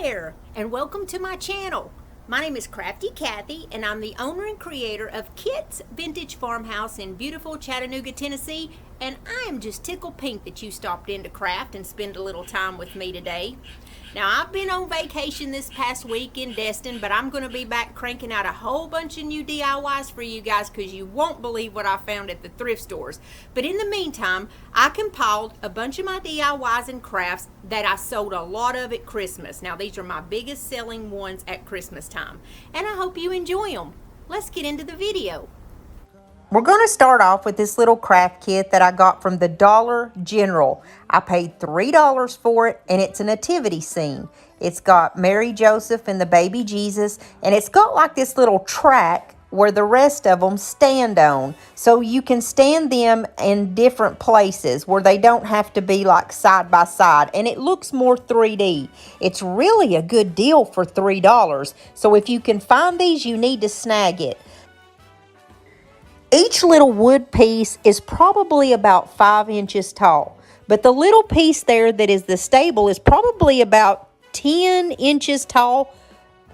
there, and welcome to my channel. My name is Crafty Kathy, and I'm the owner and creator of Kit's Vintage Farmhouse in beautiful Chattanooga, Tennessee, and I am just tickled pink that you stopped in to craft and spend a little time with me today. Now, I've been on vacation this past week in Destin, but I'm going to be back cranking out a whole bunch of new DIYs for you guys because you won't believe what I found at the thrift stores. But in the meantime, I compiled a bunch of my DIYs and crafts that I sold a lot of at Christmas. Now, these are my biggest selling ones at Christmas time, and I hope you enjoy them. Let's get into the video. We're going to start off with this little craft kit that I got from the Dollar General. I paid $3 for it, and it's a nativity scene. It's got Mary, Joseph, and the baby Jesus, and it's got like this little track where the rest of them stand on. So you can stand them in different places where they don't have to be like side by side, and it looks more 3D. It's really a good deal for $3. So if you can find these, you need to snag it. Each little wood piece is probably about 5 inches tall, but the little piece there that is the stable is probably about 10 inches tall,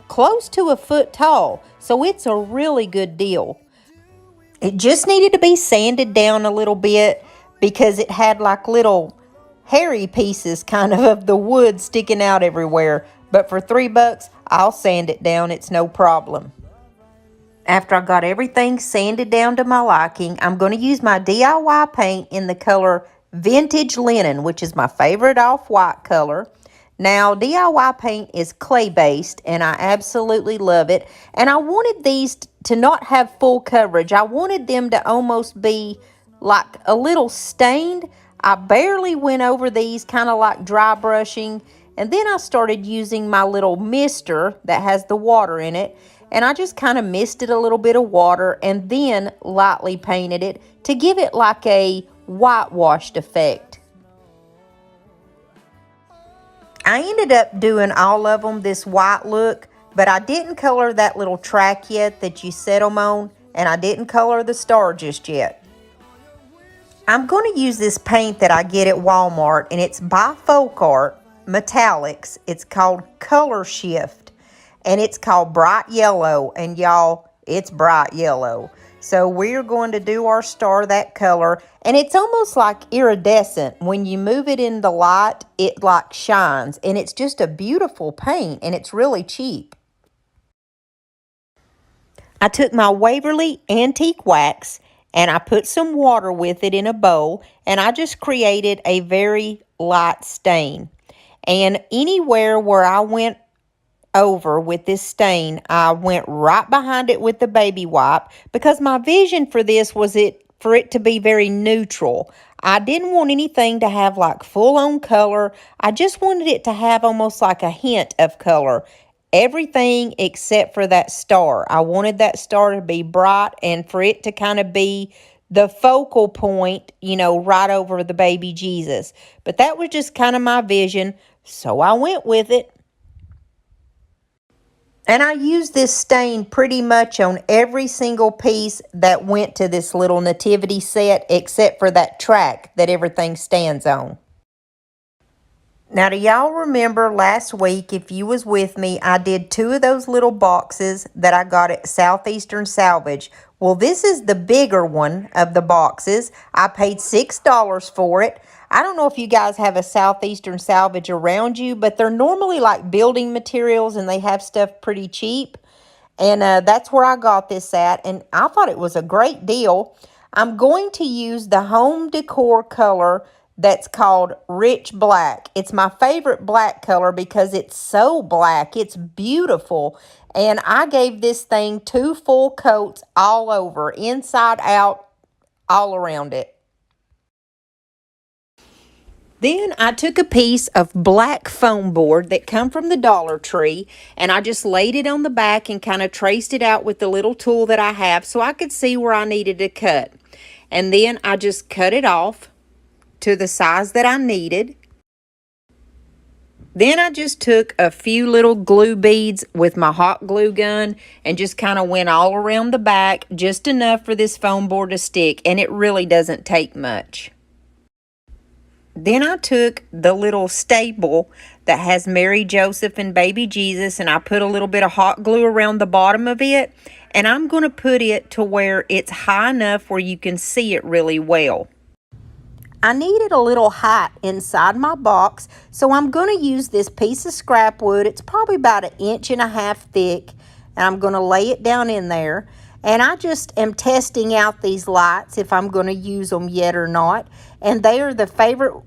close to a foot tall, so it's a really good deal. It just needed to be sanded down a little bit because it had like little hairy pieces kind of the wood sticking out everywhere, but for $3, I'll sand it down, it's no problem. After I got everything sanded down to my liking, I'm going to use my DIY paint in the color Vintage Linen, which is my favorite off-white color. Now, DIY paint is clay-based, and I absolutely love it. And I wanted these to not have full coverage. I wanted them to almost be like a little stained. I barely went over these, kind of like dry brushing. And then I started using my little mister that has the water in it. And I just kind of misted a little bit of water and then lightly painted it to give it like a whitewashed effect. I ended up doing all of them this white look, but I didn't color that little track yet that you set them on, and I didn't color the star just yet. I'm going to use this paint that I get at Walmart, and it's by Folk Art Metallics. It's called Color Shift. And it's called Bright Yellow, and y'all, it's bright yellow. So we're going to do our star that color, and it's almost like iridescent. When you move it in the light, it like shines, and it's just a beautiful paint, and it's really cheap. I took my Waverly Antique Wax, and I put some water with it in a bowl, and I just created a very light stain. And anywhere where I went over with this stain, I went right behind it with the baby wipe because my vision for this was for it to be very neutral. I didn't want anything to have like full-on color. I just wanted it to have almost like a hint of color. Everything except for that star. I wanted that star to be bright and for it to kind of be the focal point, you know, right over the baby Jesus. But that was just kind of my vision, so I went with it. And I used this stain pretty much on every single piece that went to this little nativity set, except for that track that everything stands on. Now, do y'all remember last week, if you was with me, I did 2 of those little boxes that I got at Southeastern Salvage. Well, this is the bigger one of the boxes. I paid $6 for it. I don't know if you guys have a Southeastern Salvage around you, but they're normally like building materials and they have stuff pretty cheap. And that's where I got this at, and I thought it was a great deal. I'm going to use the home decor color that's called Rich Black. It's my favorite black color because it's so black. It's beautiful. And I gave this thing 2 full coats all over, inside out, all around it. Then I took a piece of black foam board that come from the Dollar Tree, and I just laid it on the back and kind of traced it out with the little tool that I have so I could see where I needed to cut. And then I just cut it off to the size that I needed. Then I just took a few little glue beads with my hot glue gun and just kind of went all around the back, just enough for this foam board to stick, and it really doesn't take much. Then I took the little stable that has Mary, Joseph, and baby Jesus, and I put a little bit of hot glue around the bottom of it, and I'm going to put it to where it's high enough where you can see it really well. I needed a little height inside my box, so I'm going to use this piece of scrap wood. It's probably about 1.5 inches thick, and I'm going to lay it down in there. And I just am testing out these lights if I'm going to use them yet or not. And they are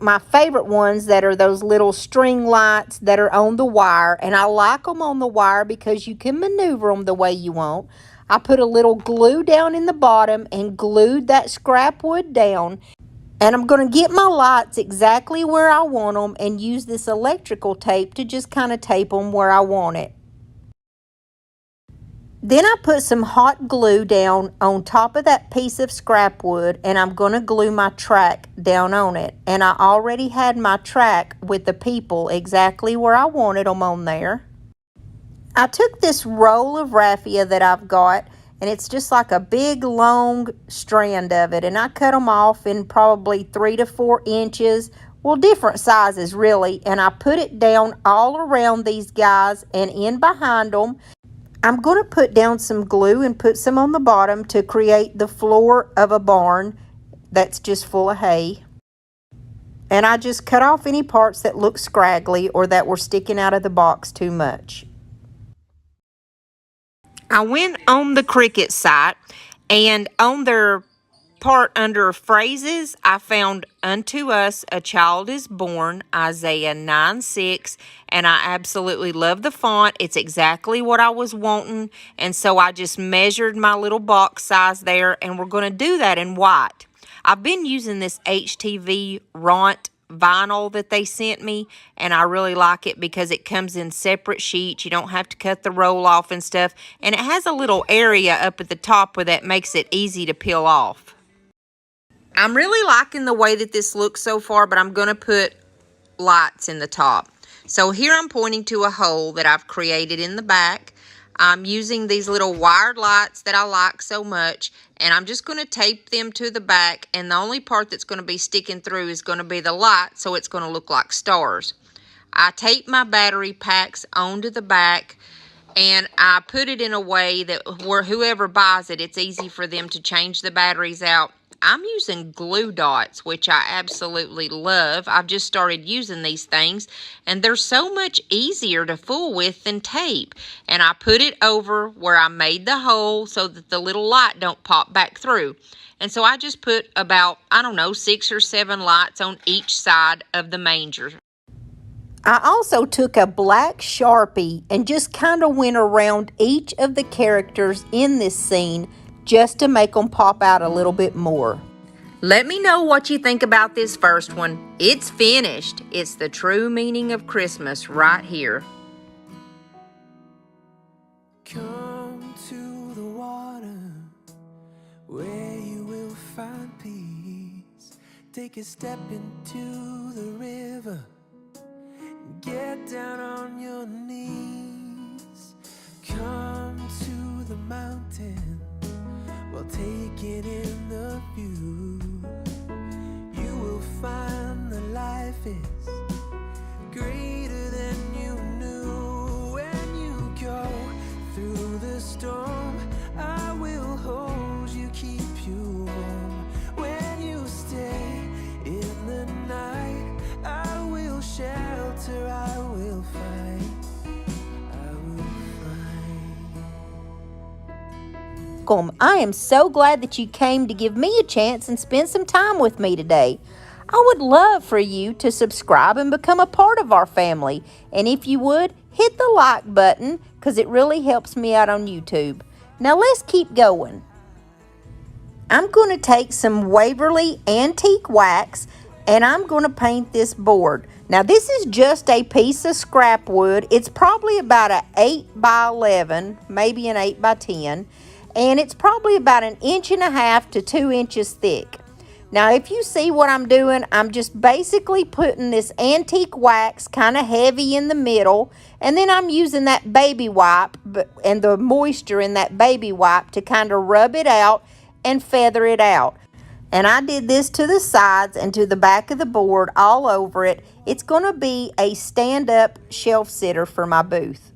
my favorite ones that are those little string lights that are on the wire. And I like them on the wire because you can maneuver them the way you want. I put a little glue down in the bottom and glued that scrap wood down. And I'm going to get my lights exactly where I want them and use this electrical tape to just kind of tape them where I want it. Then I put some hot glue down on top of that piece of scrap wood, and I'm going to glue my track down on it. And I already had my track with the people exactly where I wanted them on there. I took this roll of raffia that I've got, and it's just like a big long strand of it, and I cut them off in probably 3 to 4 inches, well, different sizes really, and I put it down all around these guys and in behind them. I'm going to put down some glue and put some on the bottom to create the floor of a barn that's just full of hay. And I just cut off any parts that look scraggly or that were sticking out of the box too much. I went on the Cricut site, and on their part under phrases, I found "Unto us a child is born," Isaiah 9:6, and I absolutely love the font. It's exactly what I was wanting, and so I just measured my little box size there, and we're going to do that in white. I've been using this HTV Ront vinyl that they sent me, and I really like it because it comes in separate sheets. You don't have to cut the roll off and stuff, and it has a little area up at the top where that makes it easy to peel off. I'm really liking the way that this looks so far, but I'm going to put lights in the top. So here I'm pointing to a hole that I've created in the back. I'm using these little wired lights that I like so much, and I'm just going to tape them to the back, and the only part that's going to be sticking through is going to be the light, so it's going to look like stars. I tape my battery packs onto the back, and I put it in a way that where whoever buys it, it's easy for them to change the batteries out. I'm using glue dots, which I absolutely love. I've just started using these things, and they're so much easier to fool with than tape. And I put it over where I made the hole so that the little light don't pop back through. And so I just put about, 6 or 7 lights on each side of the manger. I also took a black Sharpie and just kind of went around each of the characters in this scene just to make them pop out a little bit more. Let me know what you think about this first one. It's finished. It's the true meaning of Christmas right here. Come to the water where you will find peace. Take a step into the river. Get down on your knees. Come to the mountain while taking in the view. You will find that life is greater than you knew. When you go through the storm, I will hold you, keep you warm. When you stay in the night, I will shelter, I will fight, I will fight. I am so glad that you came to give me a chance and spend some time with me today. I would love for you to subscribe and become a part of our family. And if you would, hit the like button because it really helps me out on YouTube. Now let's keep going. I'm going to take some Waverly Antique Wax and I'm going to paint this board. Now this is just a piece of scrap wood. It's probably about an 8 by 11, maybe an 8 by 10. And it's probably about 1.5 inches to 2 inches thick. Now if you see what I'm doing, I'm just basically putting this antique wax kind of heavy in the middle, and then I'm using that baby wipe and the moisture in that baby wipe to kind of rub it out and feather it out. And I did this to the sides and to the back of the board all over it. It's going to be a stand-up shelf sitter for my booth.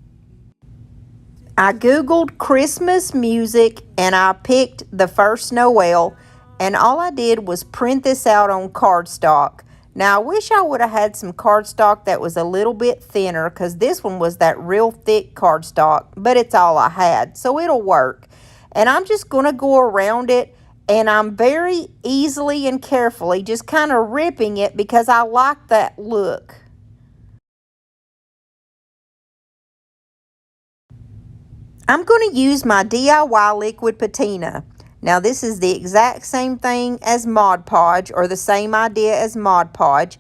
I Googled Christmas music and I picked the first Noel, and all I did was print this out on cardstock. Now I wish I would have had some cardstock that was a little bit thinner, because this one was that real thick cardstock, but it's all I had, so it'll work. And I'm just going to go around it, and I'm very easily and carefully just kind of ripping it because I like that look. I'm going to use my DIY liquid patina. Now this is the exact same thing as Mod Podge, or the same idea as Mod Podge.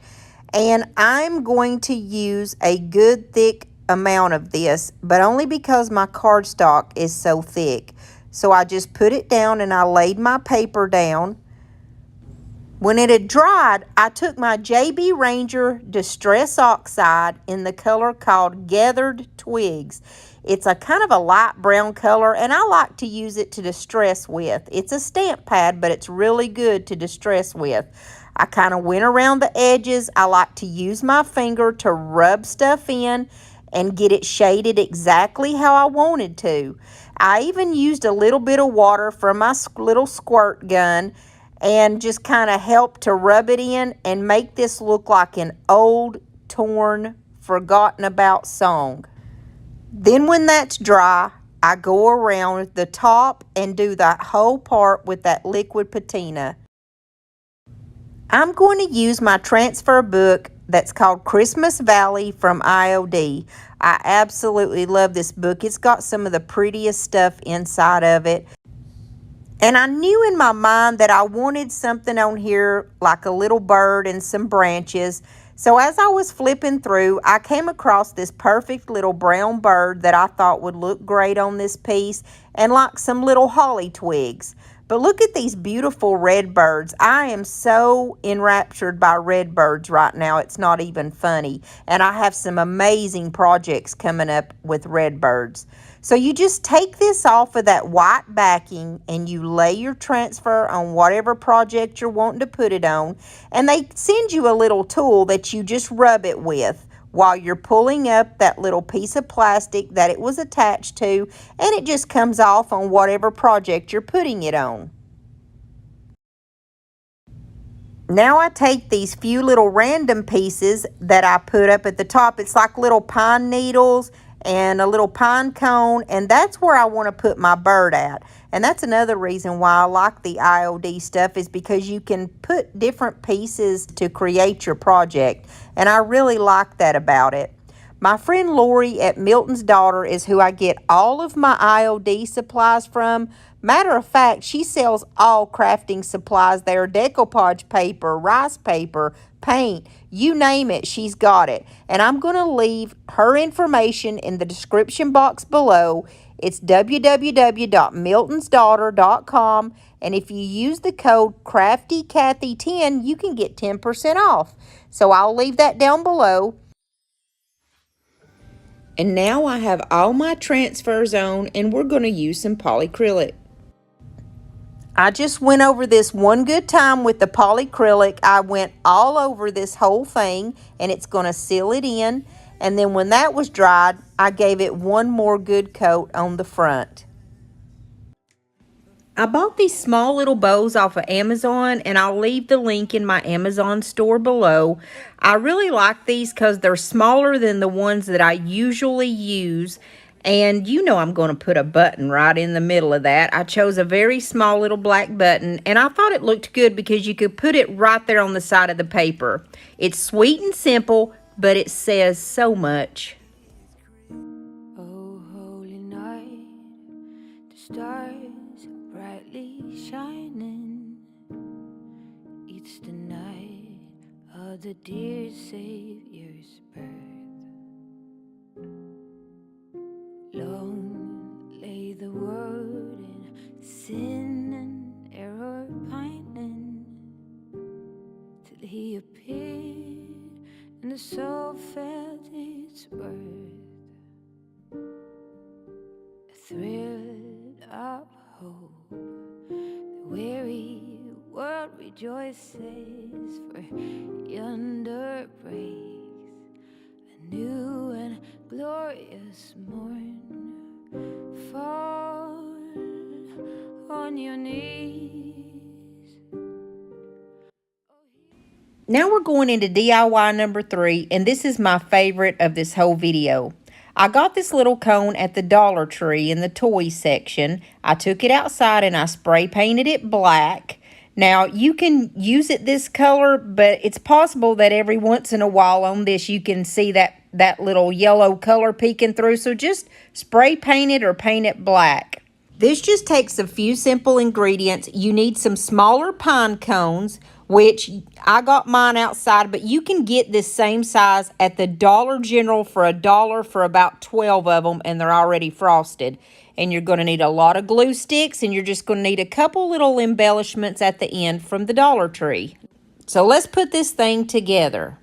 And I'm going to use a good thick amount of this, but only because my cardstock is so thick. So I just put it down and I laid my paper down. When it had dried, I took my JB Ranger Distress Oxide in the color called Gathered Twigs. It's a kind of a light brown color, and I like to use it to distress with. It's a stamp pad, but it's really good to distress with. I kind of went around the edges. I like to use my finger to rub stuff in and get it shaded exactly how I wanted to. I even used a little bit of water from my little squirt gun and just kind of help to rub it in and make this look like an old, torn, forgotten about song. Then when that's dry, I go around the top and do that whole part with that liquid patina. I'm going to use my transfer book that's called Christmas Valley from IOD. I absolutely love this book. It's got some of the prettiest stuff inside of it. And I knew in my mind that I wanted something on here like a little bird and some branches. So as I was flipping through, I came across this perfect little brown bird that I thought would look great on this piece, and like some little holly twigs. But look at these beautiful red birds. I am so enraptured by red birds right now. It's not even funny. And I have some amazing projects coming up with red birds. So you just take this off of that white backing and you lay your transfer on whatever project you're wanting to put it on. And they send you a little tool that you just rub it with while you're pulling up that little piece of plastic that it was attached to, and it just comes off on whatever project you're putting it on. Now I take these few little random pieces that I put up at the top. It's like little pine needles and a little pine cone, and that's where I want to put my bird at. And that's another reason why I like the IOD stuff, is because you can put different pieces to create your project, and I really like that about it. My friend Lori at Milton's Daughter is who I get all of my IOD supplies from. Matter of fact, she sells all crafting supplies there: decoupage paper, rice paper, paint, you name it, she's got it. And I'm going to leave her information in the description box below. It's www.miltonsdaughter.com, and if you use the code CRAFTYCATHY10, you can get 10% off. So I'll leave that down below. And now I have all my transfers on, and we're going to use some polyacrylic. I just went over this one good time with the polyacrylic. I went all over this whole thing, and it's going to seal it in. And then when that was dried, I gave it one more good coat on the front. I bought these small little bows off of Amazon, and I'll leave the link in my Amazon store below. I really like these because they're smaller than the ones that I usually use. And you know I'm going to put a button right in the middle of that. I chose a very small little black button, and I thought it looked good because you could put it right there on the side of the paper. It's sweet and simple, but it says so much. Oh, holy night, the stars brightly shining. It's the night of the dear Savior's birth. Long lay the world in sin and error pining, till he appeared and the soul felt its worth. A thrill of hope, the weary world rejoices, for yonder breaks a new and glorious morn. Fall on your knees. Now we're going into DIY number 3, and this is my favorite of this whole video. I got this little cone at the Dollar Tree in the toy section. I took it outside and I spray painted it black. Now, you can use it this color, but it's possible that every once in a while on this you can see that little yellow color peeking through. So just spray paint it or paint it black. This just takes a few simple ingredients. You need some smaller pine cones, which I got mine outside, but you can get this same size at the Dollar General for $1 for about 12 of them, and they're already frosted. And you're going to need a lot of glue sticks, and you're just going to need a couple little embellishments at the end from the Dollar Tree. So let's put this thing together.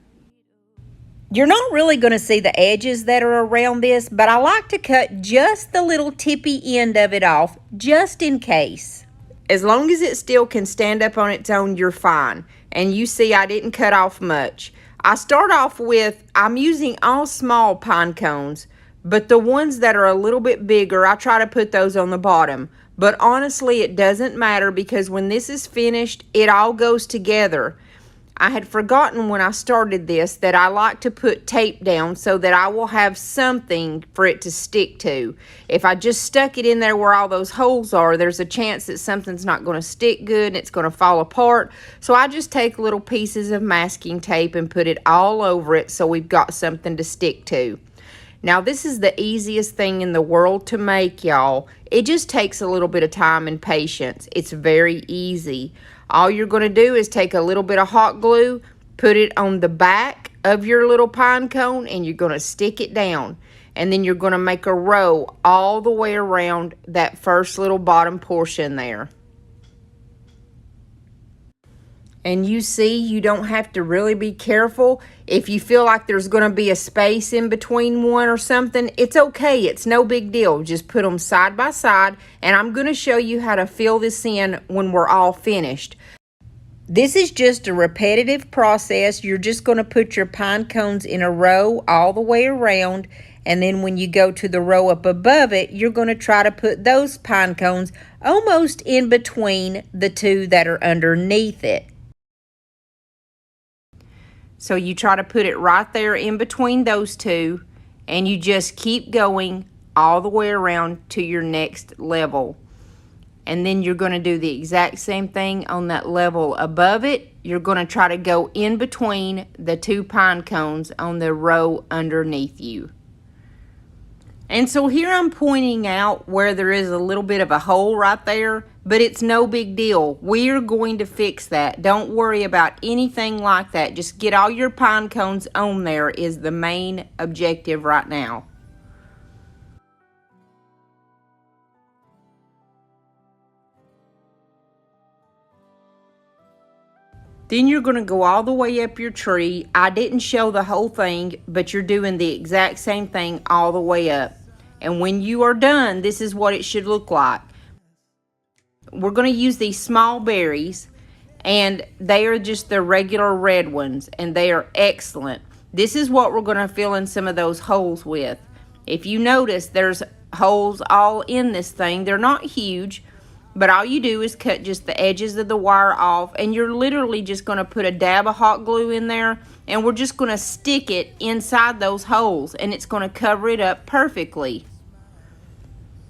You're not really going to see the edges that are around this, but I like to cut just the little tippy end of it off, just in case. As long as it still can stand up on its own, you're fine. And you see I didn't cut off much. I start off with, I'm using all small pine cones, but the ones that are a little bit bigger, I try to put those on the bottom. But honestly, it doesn't matter because when this is finished, it all goes together. I had forgotten when I started this that I like to put tape down so that I will have something for it to stick to. If I just stuck it in there where all those holes are, there's a chance that something's not going to stick good and it's going to fall apart. So I just take little pieces of masking tape and put it all over it so we've got something to stick to. Now, this is the easiest thing in the world to make, y'all. It just takes a little bit of time and patience. It's very easy. All you're going to do is take a little bit of hot glue, put it on the back of your little pine cone, and you're going to stick it down. And then you're going to make a row all the way around that first little bottom portion there. And you see, you don't have to really be careful. If you feel like there's going to be a space in between one or something, it's okay. It's no big deal. Just put them side by side, and I'm going to show you how to fill this in when we're all finished. This is just a repetitive process. You're just going to put your pine cones in a row all the way around, and then when you go to the row up above it, you're going to try to put those pine cones almost in between the two that are underneath it. So you try to put it right there in between those two, and you just keep going all the way around to your next level. And then you're going to do the exact same thing on that level above it. You're going to try to go in between the two pine cones on the row underneath you. And so here I'm pointing out where there is a little bit of a hole right there, but it's no big deal. We're going to fix that. Don't worry about anything like that. Just get all your pine cones on there is the main objective right now. Then you're going to go all the way up your tree. I didn't show the whole thing, but you're doing the exact same thing all the way up. And when you are done, this is what it should look like. We're going to use these small berries, and they are just the regular red ones, and they are excellent. This is what we're going to fill in some of those holes with. If you notice, there's holes all in this thing. They're not huge, but all you do is cut just the edges of the wire off, and you're literally just going to put a dab of hot glue in there, and we're just going to stick it inside those holes, and it's going to cover it up perfectly.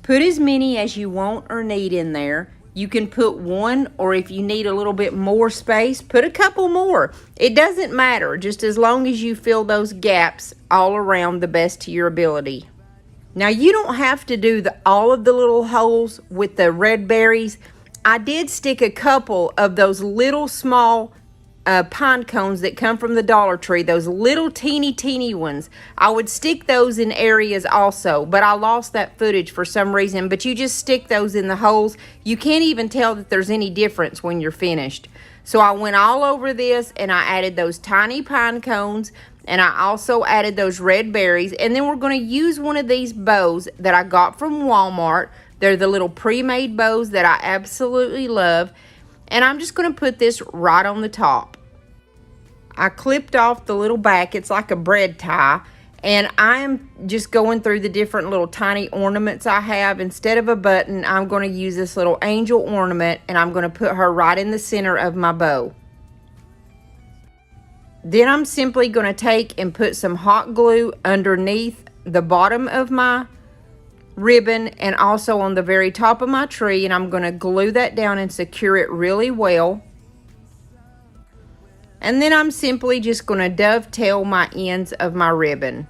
Put as many as you want or need in there. You can put one, or if you need a little bit more space, put a couple more. It doesn't matter, just as long as you fill those gaps all around the best to your ability. Now, you don't have to do all of the little holes with the red berries. I did stick a couple of those little small pine cones that come from the Dollar Tree, those little teeny ones. I would stick those in areas also, but I lost that footage for some reason. But you just stick those in the holes. You can't even tell that there's any difference when you're finished. So I went all over this, and I added those tiny pine cones, and I also added those red berries. And then we're going to use one of these bows that I got from Walmart. They're the little pre-made bows that I absolutely love. And I'm just going to put this right on the top. I clipped off the little back. It's like a bread tie. And I am just going through the different little tiny ornaments I have. Instead of a button, I'm going to use this little angel ornament, and I'm going to put her right in the center of my bow. Then I'm simply going to take and put some hot glue underneath the bottom of my ribbon and also on the very top of my tree, and I'm going to glue that down and secure it really well. And then I'm simply just going to dovetail my ends of my ribbon.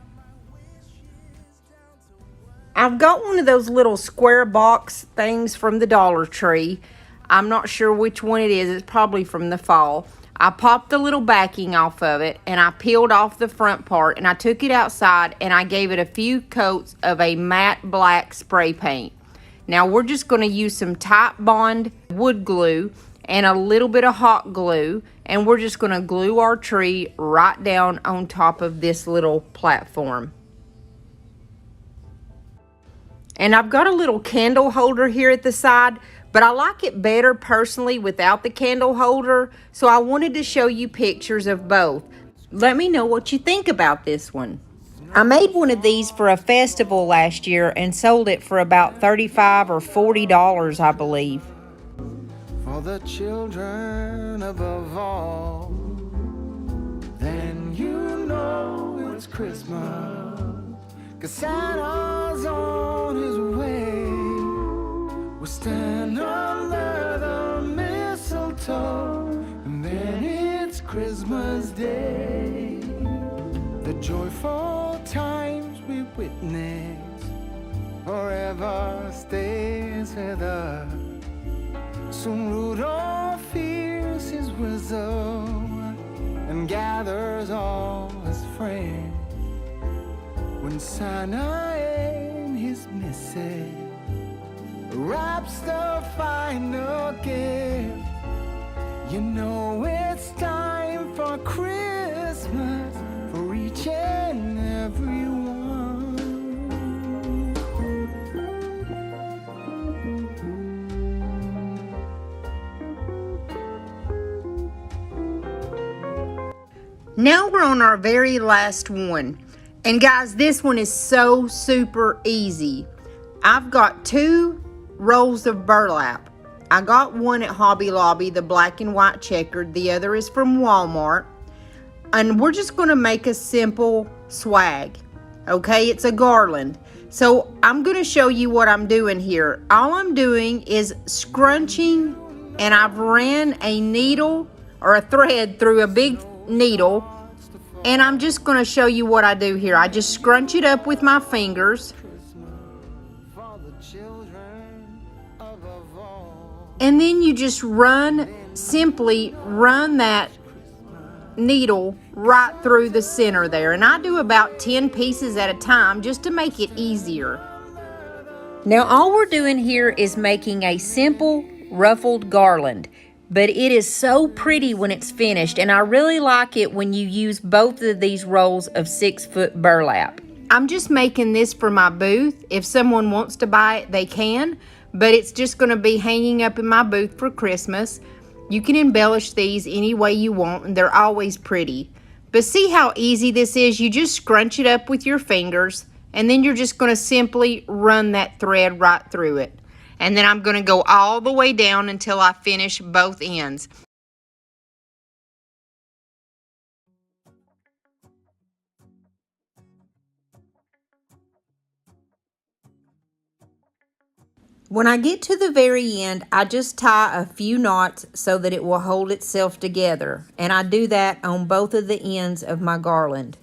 I've got one of those little square box things from the Dollar Tree. I'm not sure which one it is. It's probably from the fall. I popped the little backing off of it, and I peeled off the front part, and I took it outside and I gave it a few coats of a matte black spray paint. Now we're just going to use some Titebond wood glue and a little bit of hot glue, and we're just going to glue our tree right down on top of this little platform. And I've got a little candle holder here at the side, but I like it better personally without the candle holder, so I wanted to show you pictures of both. Let me know what you think about this one. I made one of these for a festival last year and sold it for about $35 or $40, I believe. For the children above all, then you know it's Christmas, 'cause Santa's on his way. We'll stand under the mistletoe, and then it's Christmas Day. The joyful times we witness forever stays with us. Soon Rudolph hears his whistle and gathers all his friends. When Santa and his missus wraps the final gift, you know it's time for Christmas for each and every one. Now we're on our very last one. And guys, this one is so super easy. I've got 2 rolls of burlap. I got one at Hobby Lobby, the black and white checkered. The other is from Walmart. And we're just going to make a simple swag. Okay, it's a garland. So I'm going to show you what I'm doing here. All I'm doing is scrunching, and I've ran a needle or a thread through a big needle, and I'm just going to show you what I do here. I just scrunch it up with my fingers, and then you just simply run that needle right through the center there. And I do about 10 pieces at a time just to make it easier. Now all we're doing here is making a simple ruffled garland, but it is so pretty when it's finished, and I really like it when you use both of these rolls of 6-foot burlap. I'm just making this for my booth. If someone wants to buy it, they can, but it's just going to be hanging up in my booth for Christmas. You can embellish these any way you want, and they're always pretty. But see how easy this is? You just scrunch it up with your fingers, and then you're just going to simply run that thread right through it. And then I'm going to go all the way down until I finish both ends. When I get to the very end, I just tie a few knots so that it will hold itself together. And I do that on both of the ends of my garland.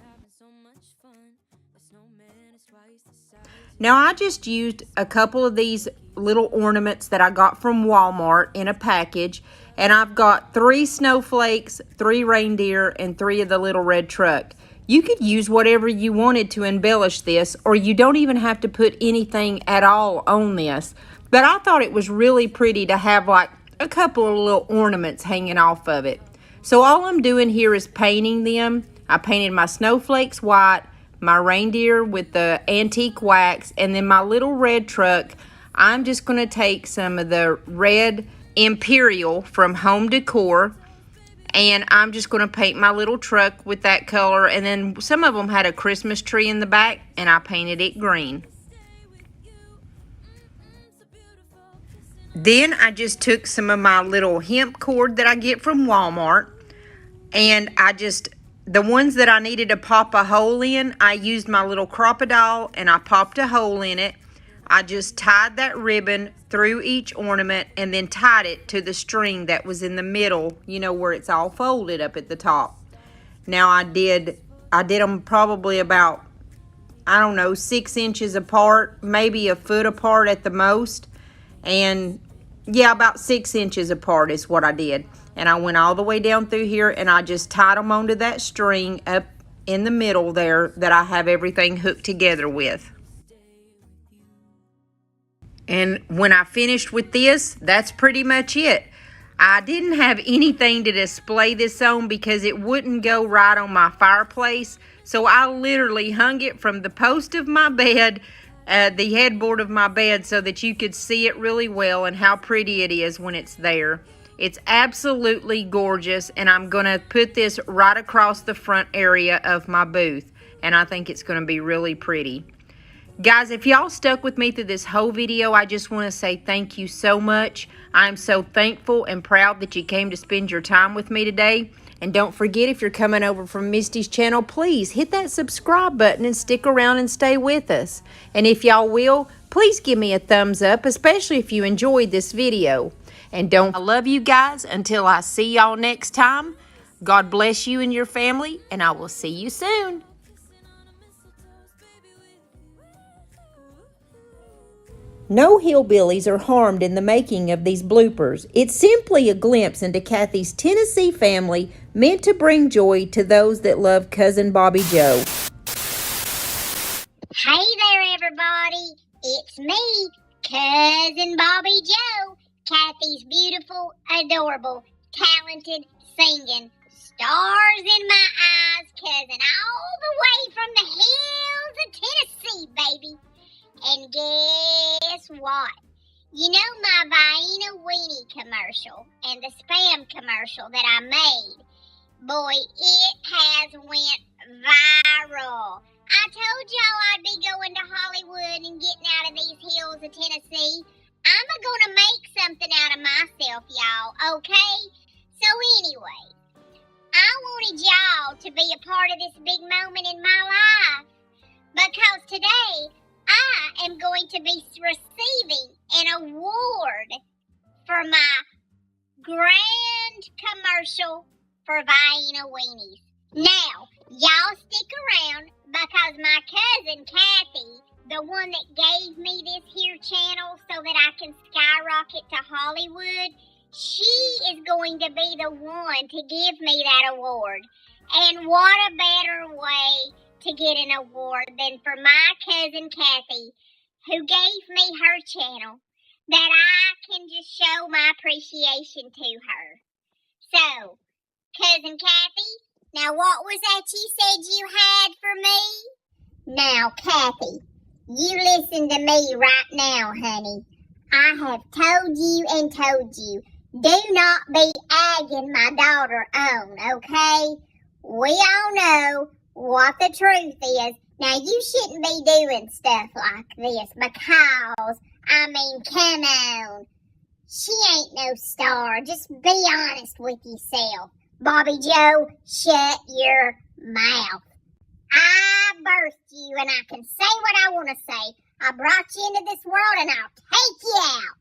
Now I just used a couple of these little ornaments that I got from Walmart in a package, and I've got 3 snowflakes, 3 reindeer, and 3 of the little red truck. You could use whatever you wanted to embellish this, or you don't even have to put anything at all on this. But I thought it was really pretty to have like a couple of little ornaments hanging off of it. So all I'm doing here is painting them. I painted my snowflakes white, my reindeer with the antique wax, and then my little red truck. I'm just going to take some of the red Imperial from Home Decor. And I'm just going to paint my little truck with that color. And then some of them had a Christmas tree in the back, and I painted it green. Then I just took some of my little hemp cord that I get from Walmart. And the ones that I needed to pop a hole in, I used my little crocodile and I popped a hole in it. I just tied that ribbon through each ornament and then tied it to the string that was in the middle, you know, where it's all folded up at the top. Now I did them probably about, I don't know, 6 inches apart, maybe a foot apart at the most. And yeah, about 6 inches apart is what I did. And I went all the way down through here and I just tied them onto that string up in the middle there that I have everything hooked together with. And when I finished with this, that's pretty much it. I didn't have anything to display this on because it wouldn't go right on my fireplace. So I literally hung it from the post of my bed, the headboard of my bed, so that you could see it really well and how pretty it is when it's there. It's absolutely gorgeous, and I'm going to put this right across the front area of my booth. And I think it's going to be really pretty. Guys, if y'all stuck with me through this whole video, I just want to say thank you so much. I'm so thankful and proud that you came to spend your time with me today. And don't forget, if you're coming over from Misty's channel, please hit that subscribe button and stick around and stay with us. And if y'all will, please give me a thumbs up, especially if you enjoyed this video. And I love you guys until I see y'all next time. God bless you and your family, and I will see you soon. No hillbillies are harmed in the making of these bloopers. It's simply a glimpse into Kathy's Tennessee family, meant to bring joy to those that love Cousin Bobby Joe. Hey there, everybody. It's me, Cousin Bobby Joe, Kathy's beautiful, adorable, talented, singing, stars in my eyes cousin, all the way from the hills of Tennessee, baby. And guess what? You know my Vienna Weenie commercial and the Spam commercial that I made? Boy, it has went viral. I told y'all I'd be going to Hollywood and getting out of these hills of Tennessee. I'm gonna make something out of myself, y'all, okay? So anyway, I wanted y'all to be a part of this big moment in my life because today I am going to be receiving an award for my grand commercial for Vienna Weenies. Now, y'all stick around because my cousin Kathy, the one that gave me this here channel so that I can skyrocket to Hollywood, she is going to be the one to give me that award. And what a better way to get an award than for my cousin Kathy, who gave me her channel, that I can just show my appreciation to her. So, Cousin Kathy, now what was that you said you had for me? Now, Kathy, you listen to me right now, honey. I have told you and told you, do not be egging my daughter on, okay? We all know what the truth is. Now, you shouldn't be doing stuff like this because, come on. She ain't no star. Just be honest with yourself. Bobby Joe, shut your mouth. I birthed you and I can say what I want to say. I brought you into this world and I'll take you out.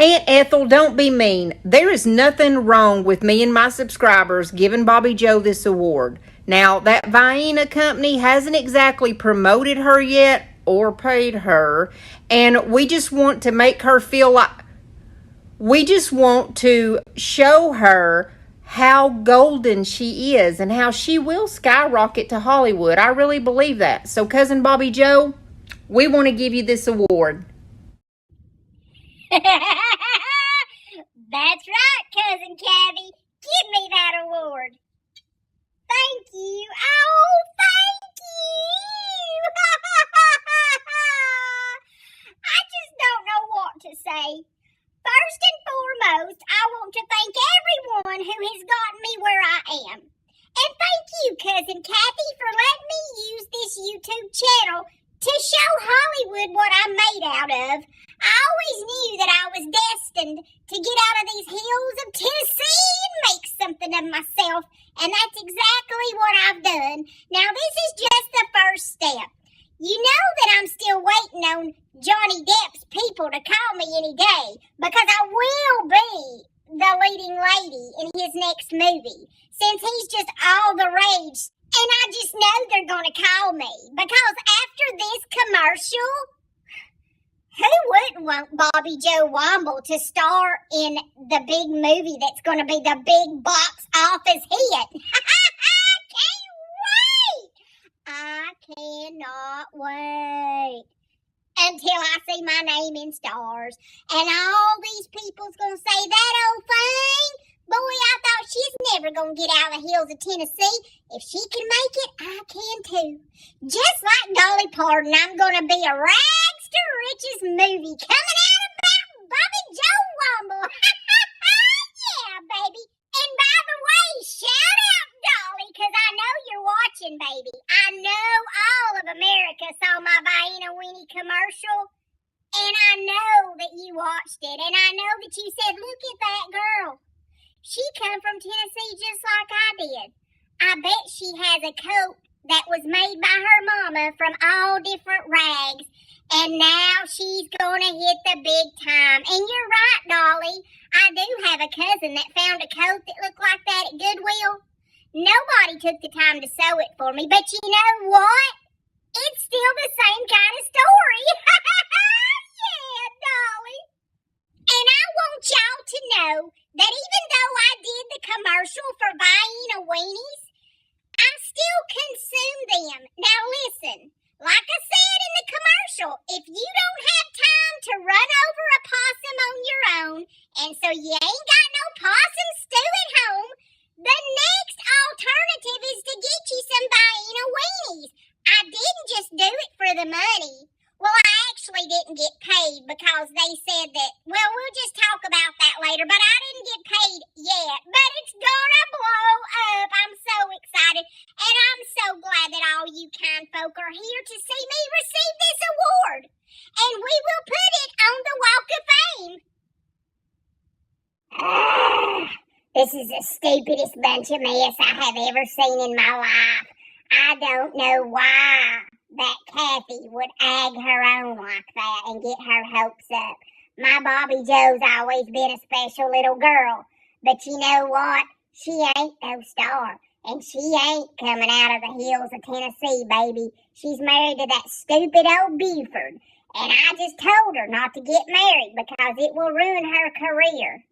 Aunt Ethel, don't be mean. There is nothing wrong with me and my subscribers giving Bobby Joe this award. Now, that Vienna company hasn't exactly promoted her yet or paid her, and we just want to make her feel like, we just want to show her how golden she is and how she will skyrocket to Hollywood. I really believe that. So, Cousin Bobby Joe, we want to give you this award. That's right, Cousin Cabby. Give me that award. Thank you. Oh, thank you. I just don't know what to say. First and Hollywood what I'm made out of. I always knew that I was destined to get out of these hills of Tennessee and make something of myself, and that's exactly what I've done. Now, this is just the first step. You know that I'm still waiting on Johnny Depp's people to call me any day, because I will be the leading lady in his next movie, since he's just all the rage. And I just know they're going to call me, because after this commercial, who wouldn't want Bobby Joe Womble to star in the big movie that's going to be the big box office hit? I cannot wait until I see my name in stars. And all these people's going to say, that old thing, boy, I thought she's never going to get out of the hills of Tennessee. If she can make it, I can too. Just like Dolly Parton, I'm going to be a rags to riches movie coming out about Bobby Joe Womble. Yeah, baby. And by the way, shout out, Dolly, because I know you're watching, baby. I know all of America saw my Vienna Winnie commercial, and I know that you watched it, and I know that you said, look at that girl. She come from Tennessee just like I did. I bet she has a coat that was made by her mama from all different rags, and now she's going to hit the big time. And you're right, Dolly. I do have a cousin that found a coat that looked like that at Goodwill. Nobody took the time to sew it for me, but you know what? It's still the same kind of story. Yeah, Dolly. And I want y'all to know that even though I did the commercial for Vienna Weenies, I still consume them. Now listen, like I said in the commercial, if you don't have time to run over a possum on your own, and so you ain't got no possum stew at home, the next alternative is to get you some Vienna Weenies. I didn't just do it for the money. Well, I actually didn't get paid because they said that, well, we'll just talk about that later, but I didn't get paid yet. But it's gonna blow up. I'm so excited. And I'm so glad that all you kind folk are here to see me receive this award. And we will put it on the Walk of Fame. This is the stupidest bunch of mess I have ever seen in my life. I don't know why that Kathy would egg her own like that and get her hopes up. My Bobby Joe's always been a special little girl. But you know what? She ain't no star. And she ain't coming out of the hills of Tennessee, baby. She's married to that stupid old Buford. And I just told her not to get married because it will ruin her career.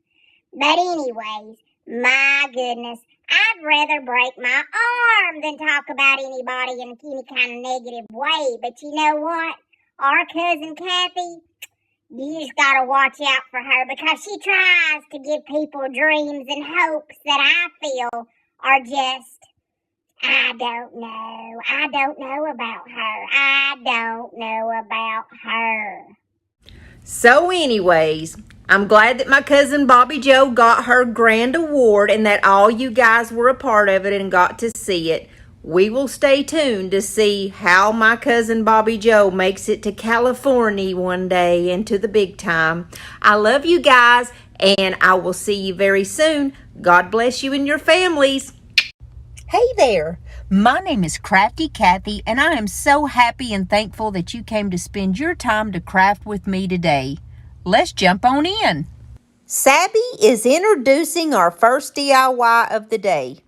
But anyways, my goodness, I'd rather break my arm than talk about anybody in any kind of negative way. But you know what? Our cousin Kathy, you just gotta watch out for her because she tries to give people dreams and hopes that I feel are just, I don't know. I don't know about her. I don't know about her. So anyways, I'm glad that my cousin Bobby Joe got her grand award and that all you guys were a part of it and got to see it. We will stay tuned to see how my cousin Bobby Joe makes it to California one day and to the big time. I love you guys and I will see you very soon. God bless you and your families. Hey there. My name is Crafty Kathy, and I am so happy and thankful that you came to spend your time to craft with me today. Let's jump on in. Sabby is introducing our first DIY of the day.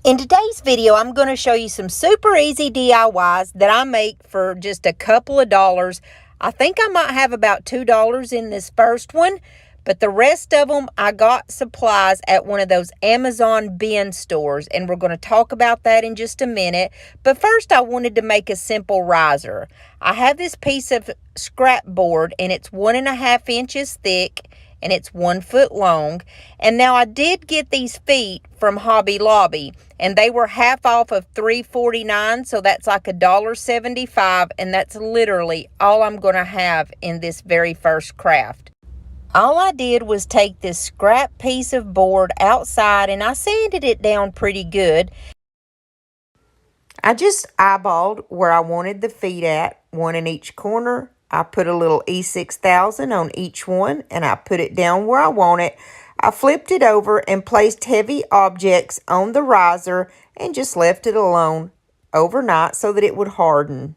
In today's video, I'm going to show you some super easy DIYs that I make for just a couple of dollars. I think I might have about $2 in this first one, but the rest of them, I got supplies at one of those Amazon bin stores, and we're going to talk about that in just a minute. But first, I wanted to make a simple riser. I have this piece of scrap board, and it's 1.5 inches thick, and it's 1 foot long. And now I did get these feet from Hobby Lobby, and they were half off of $3.49, so that's like $1.75, and that's literally all I'm going to have in this very first craft. All I did was take this scrap piece of board outside and I sanded it down pretty good. I just eyeballed where I wanted the feet at, one in each corner. I put a little E6000 on each one, and I put it down where I want it. I flipped it over and placed heavy objects on the riser and just left it alone overnight so that it would harden.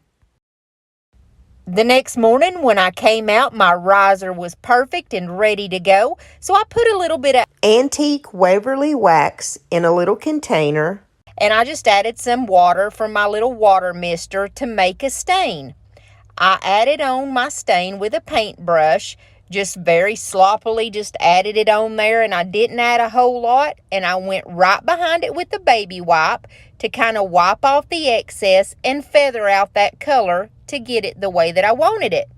The next morning when I came out, my riser was perfect and ready to go. So I put a little bit of antique Waverly wax in a little container. And I just added some water from my little water mister to make a stain. I added on my stain with a paintbrush, just very sloppily just added it on there, and I didn't add a whole lot, and I went right behind it with the baby wipe to kind of wipe off the excess and feather out that color to get it the way that I wanted it.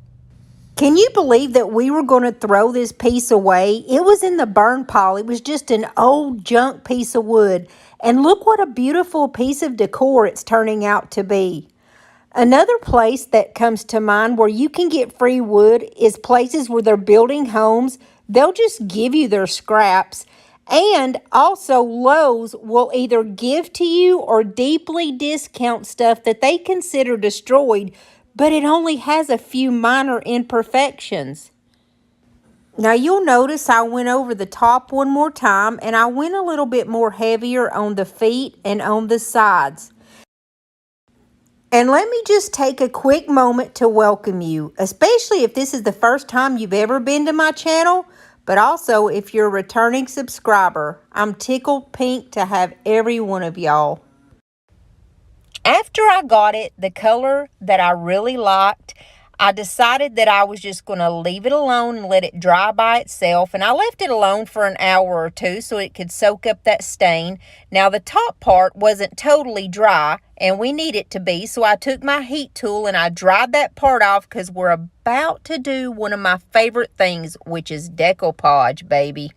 Can you believe that we were going to throw this piece away? It was in the burn pile. It was just an old junk piece of wood. And look what a beautiful piece of decor it's turning out to be. Another place that comes to mind where you can get free wood is places where they're building homes. They'll just give you their scraps. And also Lowe's will either give to you or deeply discount stuff that they consider destroyed, but it only has a few minor imperfections. Now you'll notice I went over the top one more time, and I went a little bit more heavier on the feet and on the sides. And let me just take a quick moment to welcome you, especially if this is the first time you've ever been to my channel, but also if you're a returning subscriber. I'm tickled pink to have every one of y'all. After I got it the color that I really liked, I decided that I was just going to leave it alone and let it dry by itself. And I left it alone for an hour or two so it could soak up that stain. Now the top part wasn't totally dry, and we need it to be. So I took my heat tool and I dried that part off because we're about to do one of my favorite things, which is decoupage, baby.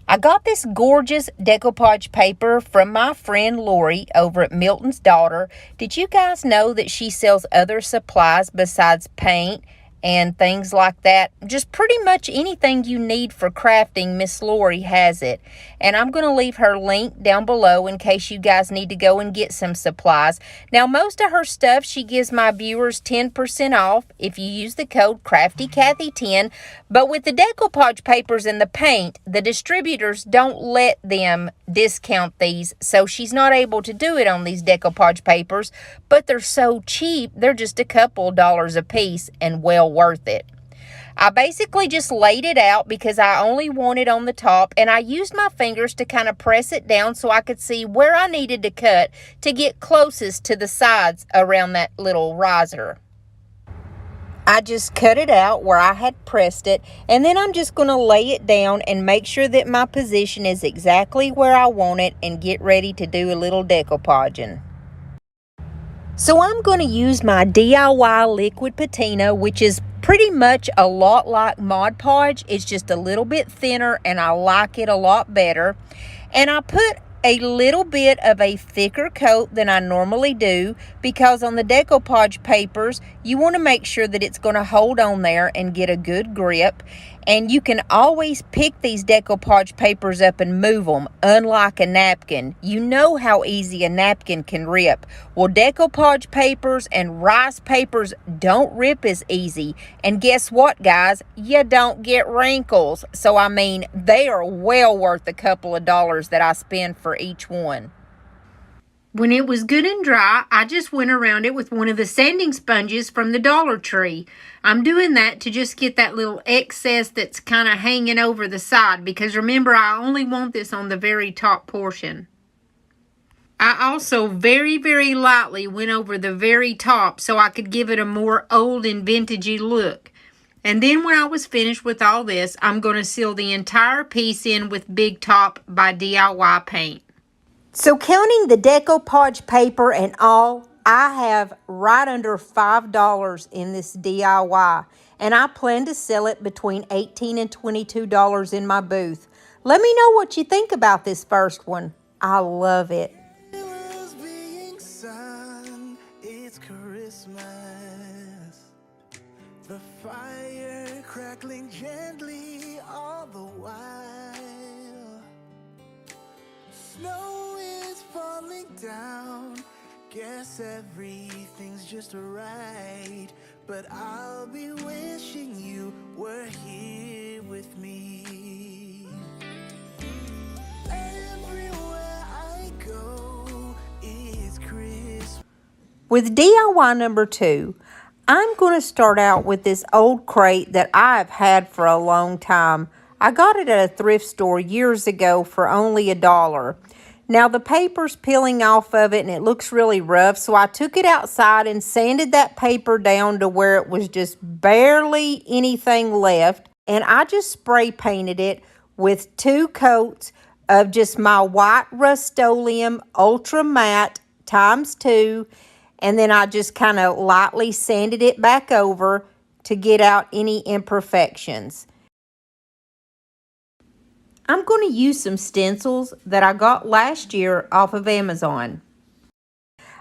I got this gorgeous decoupage paper from my friend Lori over at Milton's Daughter. Did you guys know that she sells other supplies besides paint and things like that? Just pretty much anything you need for crafting, Miss Lori has it. And I'm going to leave her link down below in case you guys need to go and get some supplies. Now, most of her stuff, she gives my viewers 10% off if you use the code CRAFTYCathy10. But with the decoupage papers and the paint, the distributors don't let them discount these, so she's not able to do it on these decoupage papers, but they're so cheap, they're just a couple dollars a piece and well worth it. I basically just laid it out because I only want it on the top, and I used my fingers to kind of press it down so I could see where I needed to cut to get closest to the sides around that little riser. I just cut it out where I had pressed it, and then I'm just going to lay it down and make sure that my position is exactly where I want it and get ready to do a little decoupaging. So I'm going to use my DIY liquid patina, which is pretty much a lot like Mod Podge. It's just a little bit thinner and I like it a lot better. And I put a little bit of a thicker coat than I normally do because on the decoupage papers, you want to make sure that it's going to hold on there and get a good grip. And you can always pick these decoupage papers up and move them, unlike a napkin. You know how easy a napkin can rip. Well, decoupage papers and rice papers don't rip as easy. And guess what, guys? You don't get wrinkles. So, I mean, they are well worth a couple of dollars that I spend for each one. When it was good and dry, I just went around it with one of the sanding sponges from the Dollar Tree. I'm doing that to just get that little excess that's kind of hanging over the side, because remember, I only want this on the very top portion. I also very, very lightly went over the very top so I could give it a more old and vintagey look. And then when I was finished with all this, I'm going to seal the entire piece in with Big Top by DIY Paint. So counting the decoupage paper and all, I have right under $5 in this DIY. And I plan to sell it between $18 and $22 in my booth. Let me know what you think about this first one. I love it. It's Christmas. The fire crackling gently all the while. Snow is falling down Guess everything's just right, but I'll be wishing you were here with me. Everywhere I go is Christmas. With DIY number 2, I'm going to start out with this old crate that I've had for a long time. I got it at a thrift store years ago for only $1. Now the paper's peeling off of it and it looks really rough, so I took it outside and sanded that paper down to where it was just barely anything left, and I just spray painted it with 2 coats of just my white Rust-Oleum Ultra Matte ×2, and then I just kind of lightly sanded it back over to get out any imperfections. I'm going to use some stencils that I got last year off of Amazon.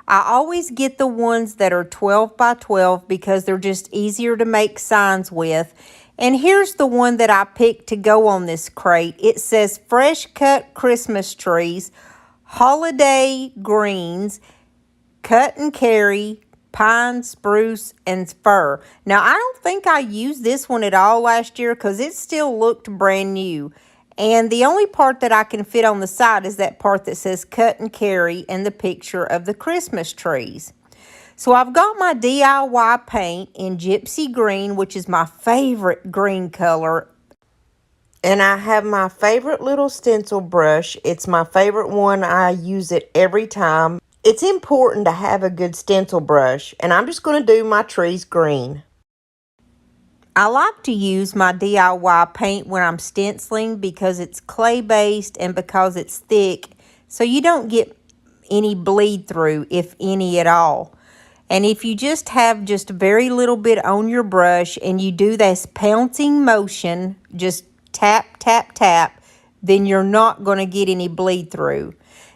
I always get the ones that are 12 by 12 because they're just easier to make signs with. And here's the one that I picked to go on this crate. It says Fresh Cut Christmas Trees, Holiday Greens, Cut and Carry, Pine, Spruce, and Fir. Now, I don't think I used this one at all last year because it still looked brand new. And the only part that I can fit on the side is that part that says Cut and Carry and the picture of the Christmas trees. So I've got my DIY paint in Gypsy Green, which is my favorite green color. And I have my favorite little stencil brush. It's my favorite one. I use it every time. It's important to have a good stencil brush, and I'm just going to do my trees green. I like to use my DIY paint when I'm stenciling because it's clay-based and because it's thick, so you don't get any bleed through, if any at all. And if you just have just a very little bit on your brush and you do this pouncing motion, just tap, tap, tap, then you're not going to get any bleed through.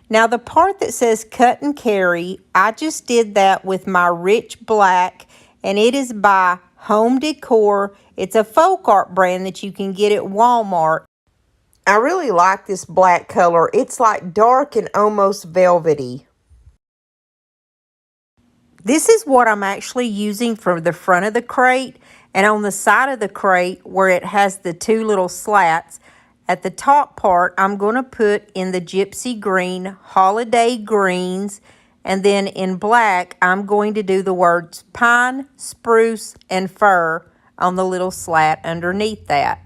Now the part that says Cut and Carry, I just did that with my Rich Black, and it is by Home Decor. It's a folk art brand that you can get at Walmart. I really like this black color. It's like dark and almost velvety. This is what I'm actually using for the front of the crate, and on the side of the crate where it has the 2 little slats, at the top part, I'm going to put in the Gypsy Green Holiday Greens, and then in black, I'm going to do the words Pine, Spruce, and Fir on the little slat underneath that.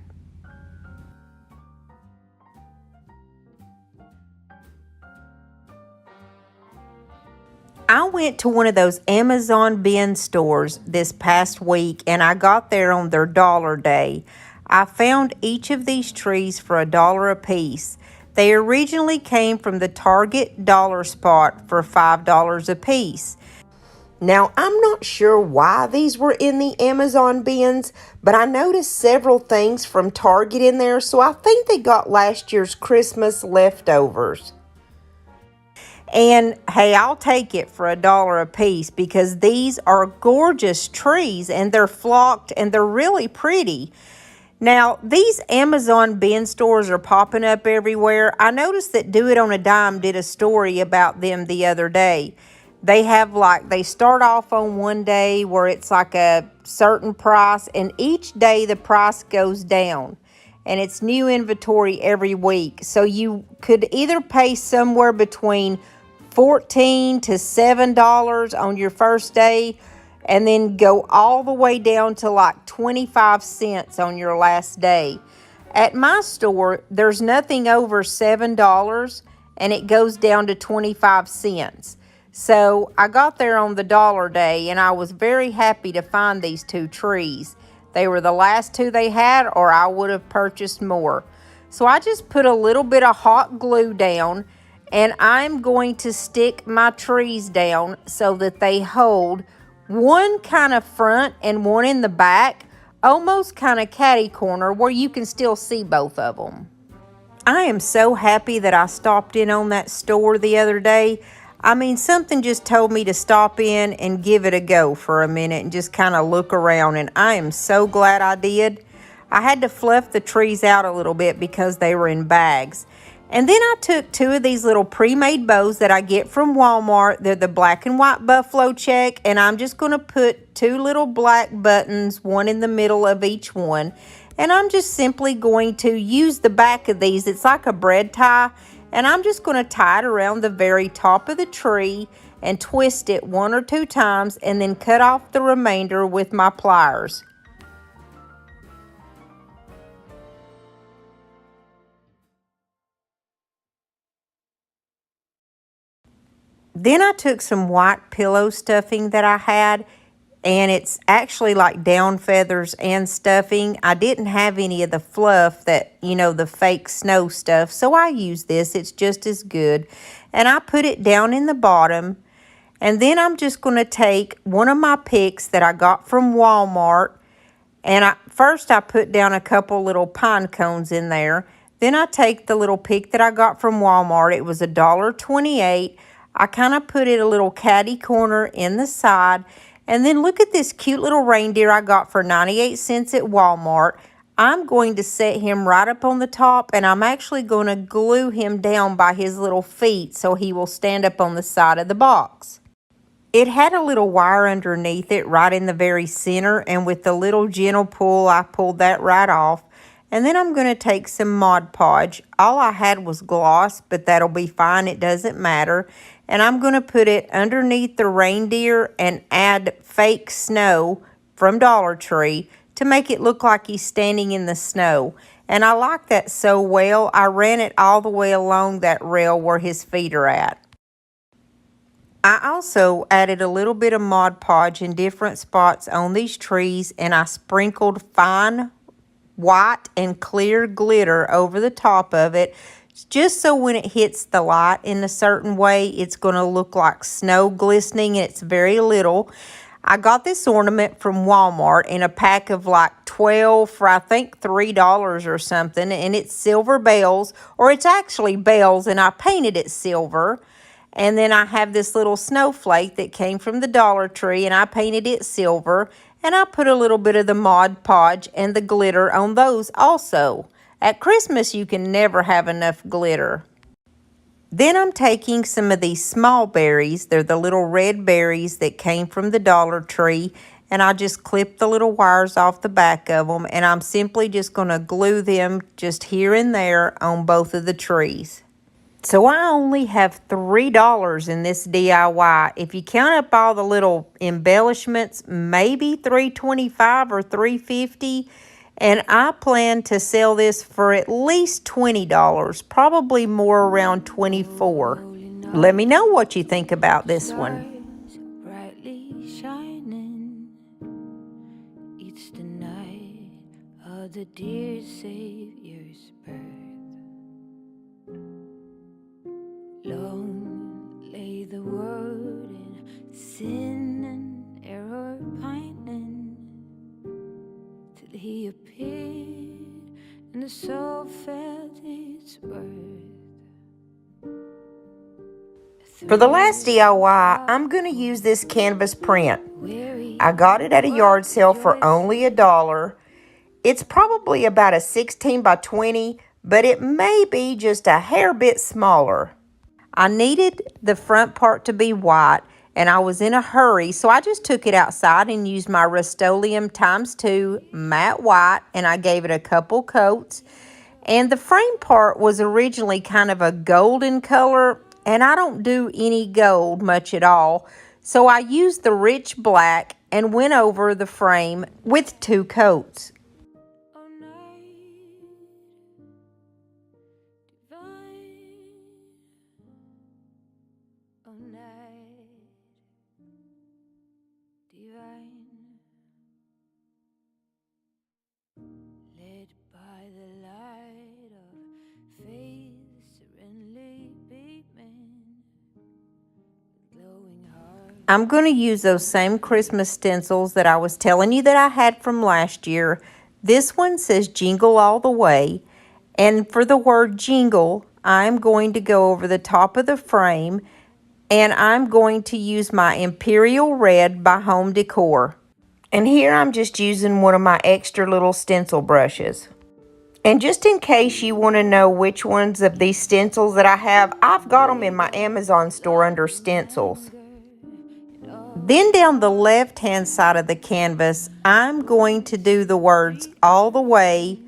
I went to one of those Amazon bin stores this past week, and I got there on their dollar day. I found each of these trees for $1 a piece. They originally came from the Target dollar spot for $5 a piece. Now, I'm not sure why these were in the Amazon bins, but I noticed several things from Target in there, so I think they got last year's Christmas leftovers. And hey, I'll take it for $1 a piece because these are gorgeous trees and they're flocked and they're really pretty. Now, these Amazon bin stores are popping up everywhere. I noticed that Do It on a Dime did a story about them the other day. They have they start off on one day where it's like a certain price, and each day the price goes down. And it's new inventory every week. So you could either pay somewhere between $14 to $7 on your first day, and then go all the way down to like 25 cents on your last day. At my store, there's nothing over $7, and it goes down to 25 cents. So I got there on the dollar day, and I was very happy to find these 2 trees. They were the last 2 they had, or I would have purchased more. So I just put a little bit of hot glue down, and I'm going to stick my trees down so that they hold one kind of front and one in the back, almost kind of catty corner where you can still see both of them. I am so happy that I stopped in on that store the other day. I mean, something just told me to stop in and give it a go for a minute and just kind of look around, and I am so glad I did. I had to fluff the trees out a little bit because they were in bags. And then I took two of these little pre-made bows that I get from Walmart. They're the black and white buffalo check, and I'm just going to put two little black buttons, one in the middle of each one. And I'm just simply going to use the back of these. It's like a bread tie, and I'm just going to tie it around the very top of the tree and twist it 1 or 2 times and then cut off the remainder with my pliers. Then I took some white pillow stuffing that I had, and it's actually like down feathers and stuffing. I didn't have any of the fluff that, you know, the fake snow stuff, so I used this. It's just as good. And I put it down in the bottom, and then I'm just going to take one of my picks that I got from Walmart, and first I put down a couple little pine cones in there. Then I take the little pick that I got from Walmart. It was $1.28. I kind of put it a little catty corner in the side. And then look at this cute little reindeer I got for 98 cents at Walmart. I'm going to set him right up on the top, and I'm actually going to glue him down by his little feet so he will stand up on the side of the box. It had a little wire underneath it right in the very center, and with the little gentle pull, I pulled that right off. And then I'm going to take some Mod Podge. All I had was gloss, but that'll be fine. It doesn't matter. And I'm going to put it underneath the reindeer and add fake snow from Dollar Tree to make it look like he's standing in the snow. And I like that so well, I ran it all the way along that rail where his feet are at. I also added a little bit of Mod Podge in different spots on these trees, and I sprinkled fine white and clear glitter over the top of it, just so when it hits the light in a certain way, it's going to look like snow glistening, and it's very little. I got this ornament from Walmart in a pack of like 12 for I think $3 or something, and it's silver bells, or it's actually bells, and I painted it silver. And then I have this little snowflake that came from the Dollar Tree, and I painted it silver. And I put a little bit of the Mod Podge and the glitter on those also. At Christmas, you can never have enough glitter. Then I'm taking some of these small berries. They're the little red berries that came from the Dollar Tree. And I just clipped the little wires off the back of them. And I'm simply just going to glue them just here and there on both of the trees. So I only have $3 in this DIY. If you count up all the little embellishments, maybe $3.25 or $3.50. And I plan to sell this for at least $20, probably more around $24. Let me know what you think about this one. Brightly shining. It's the night of the dear Savior's birth. Long lay the world in sin and error pining, till he appeared and the soul felt its worth. For the last DIY, I'm going to use this canvas print. I got it at a yard sale for only $1. It's probably about a 16 by 20, but it may be just a hair bit smaller. I needed the front part to be white, and I was in a hurry, so I just took it outside and used my Rust-Oleum ×2 matte white, and I gave it a couple coats. And the frame part was originally kind of a golden color, and I don't do any gold much at all, so I used the rich black and went over the frame with 2 coats. Led by the light of faith, serenely beaming, glowing heart. I'm going to use those same Christmas stencils that I was telling you that I had from last year. This one says Jingle All the Way, and for the word jingle, I'm going to go over the top of the frame, and I'm going to use my Imperial Red by Home Decor. And here I'm just using one of my extra little stencil brushes. And just in case you want to know which ones of these stencils that I have, I've got them in my Amazon store under stencils. Then down the left-hand side of the canvas, I'm going to do the words all the way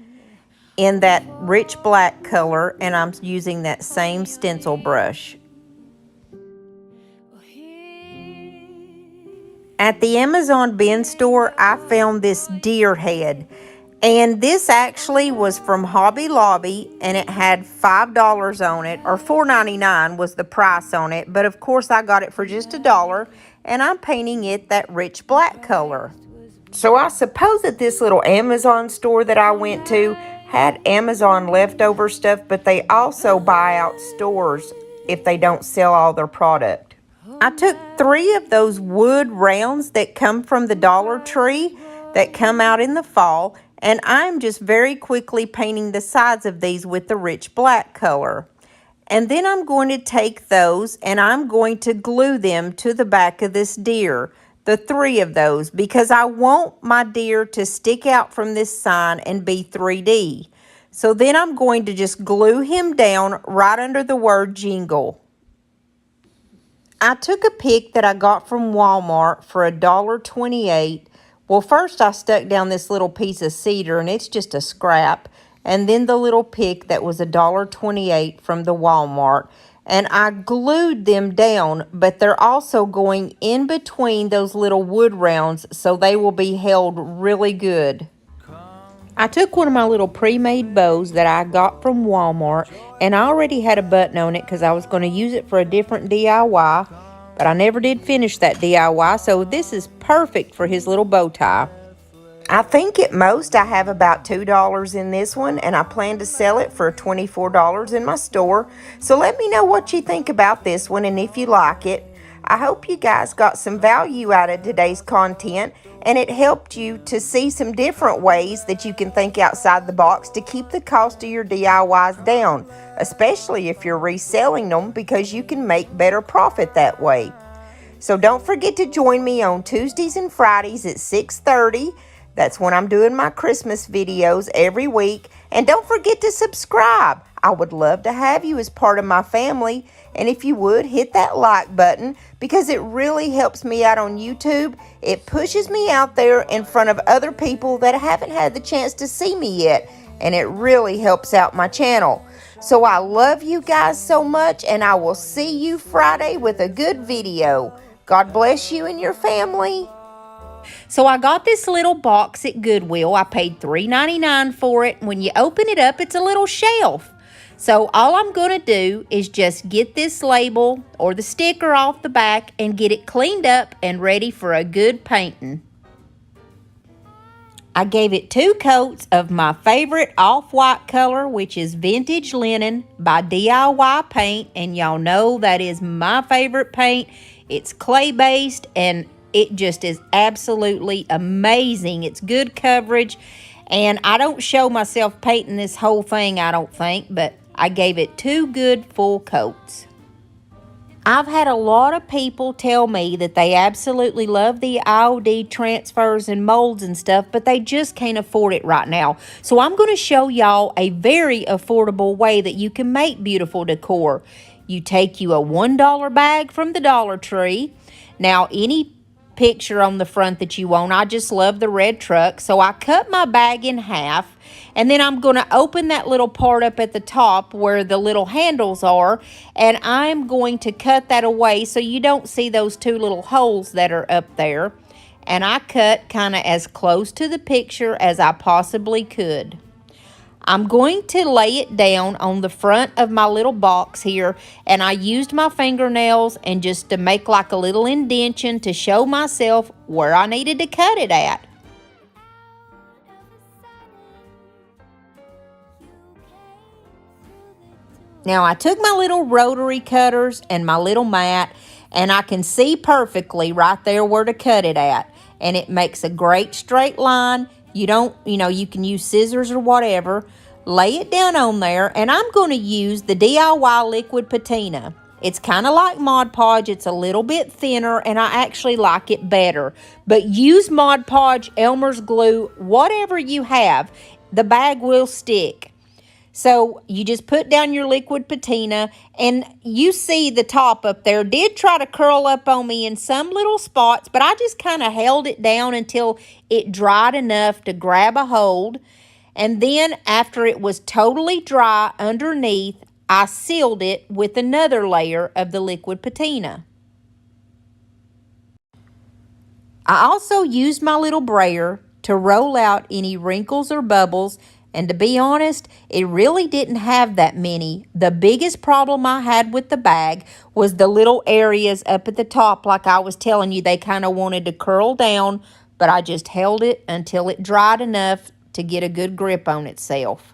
in that rich black color, and I'm using that same stencil brush. At the Amazon bin store, I found this deer head. And this actually was from Hobby Lobby, and it had $5 on it, or $4.99 was the price on it. But of course, I got it for just $1, and I'm painting it that rich black color. So I suppose that this little Amazon store that I went to had Amazon leftover stuff, but they also buy out stores if they don't sell all their product. I took 3 of those wood rounds that come from the Dollar Tree that come out in the fall, and I'm just very quickly painting the sides of these with the rich black color. And then I'm going to take those and I'm going to glue them to the back of this deer, the 3 of those, because I want my deer to stick out from this sign and be 3D. So then I'm going to just glue him down right under the word jingle. I took a pick that I got from Walmart for $1.28. Well, first I stuck down this little piece of cedar, and it's just a scrap. And then the little pick that was $1.28 from the Walmart. And I glued them down, but they're also going in between those little wood rounds, so they will be held really good. I took one of my little pre-made bows that I got from Walmart, and I already had a button on it because I was going to use it for a different DIY, but I never did finish that DIY, so this is perfect for his little bow tie. I think at most I have about $2 in this one, and I plan to sell it for $24 in my store. So let me know what you think about this one and if you like it. I hope you guys got some value out of today's content, and it helped you to see some different ways that you can think outside the box to keep the cost of your DIYs down, especially if you're reselling them, because you can make better profit that way. So don't forget to join me on Tuesdays and Fridays at 6:30. That's when I'm doing my Christmas videos every week. And don't forget to subscribe. I would love to have you as part of my family. And if you would, hit that like button, because it really helps me out on YouTube. It pushes me out there in front of other people that haven't had the chance to see me yet. And it really helps out my channel. So I love you guys so much, and I will see you Friday with a good video. God bless you and your family. So I got this little box at Goodwill. I paid $3.99 for it. When you open it up, it's a little shelf. So all I'm going to do is just get this label or the sticker off the back and get it cleaned up and ready for a good painting. I gave it 2 coats of my favorite off-white color, which is Vintage Linen by DIY Paint. And y'all know that is my favorite paint. It's clay-based, and it just is absolutely amazing. It's good coverage, and I don't show myself painting this whole thing, I don't think, but I gave it 2 good full coats. I've had a lot of people tell me that they absolutely love the IOD transfers and molds and stuff, but they just can't afford it right now. So I'm going to show y'all a very affordable way that you can make beautiful decor. You take you a $1 bag from the Dollar Tree. Now, any picture on the front that you want. I just love the red truck. So I cut my bag in half, and then I'm going to open that little part up at the top where the little handles are, and I'm going to cut that away so you don't see those 2 little holes that are up there. And I cut kind of as close to the picture as I possibly could. I'm going to lay it down on the front of my little box here, and I used my fingernails and just to make like a little indentation to show myself where I needed to cut it at. Now I took my little rotary cutters and my little mat, and I can see perfectly right there where to cut it at, and it makes a great straight line. You can use scissors or whatever. Lay it down on there, and I'm going to use the DIY liquid patina. It's kind of like Mod Podge. It's a little bit thinner, and I actually like it better. But use Mod Podge, Elmer's glue, whatever you have. the bag will stick. So you just put down your liquid patina, and you see the top up there did try to curl up on me in some little spots, but I just kind of held it down until it dried enough to grab a hold. And then after it was totally dry underneath, I sealed it with another layer of the liquid patina. I also used my little brayer to roll out any wrinkles or bubbles, and to be honest, it really didn't have that many. The biggest problem I had with the bag was the little areas up at the top, like I was telling you, they kind of wanted to curl down, but I just held it until it dried enough to get a good grip on itself.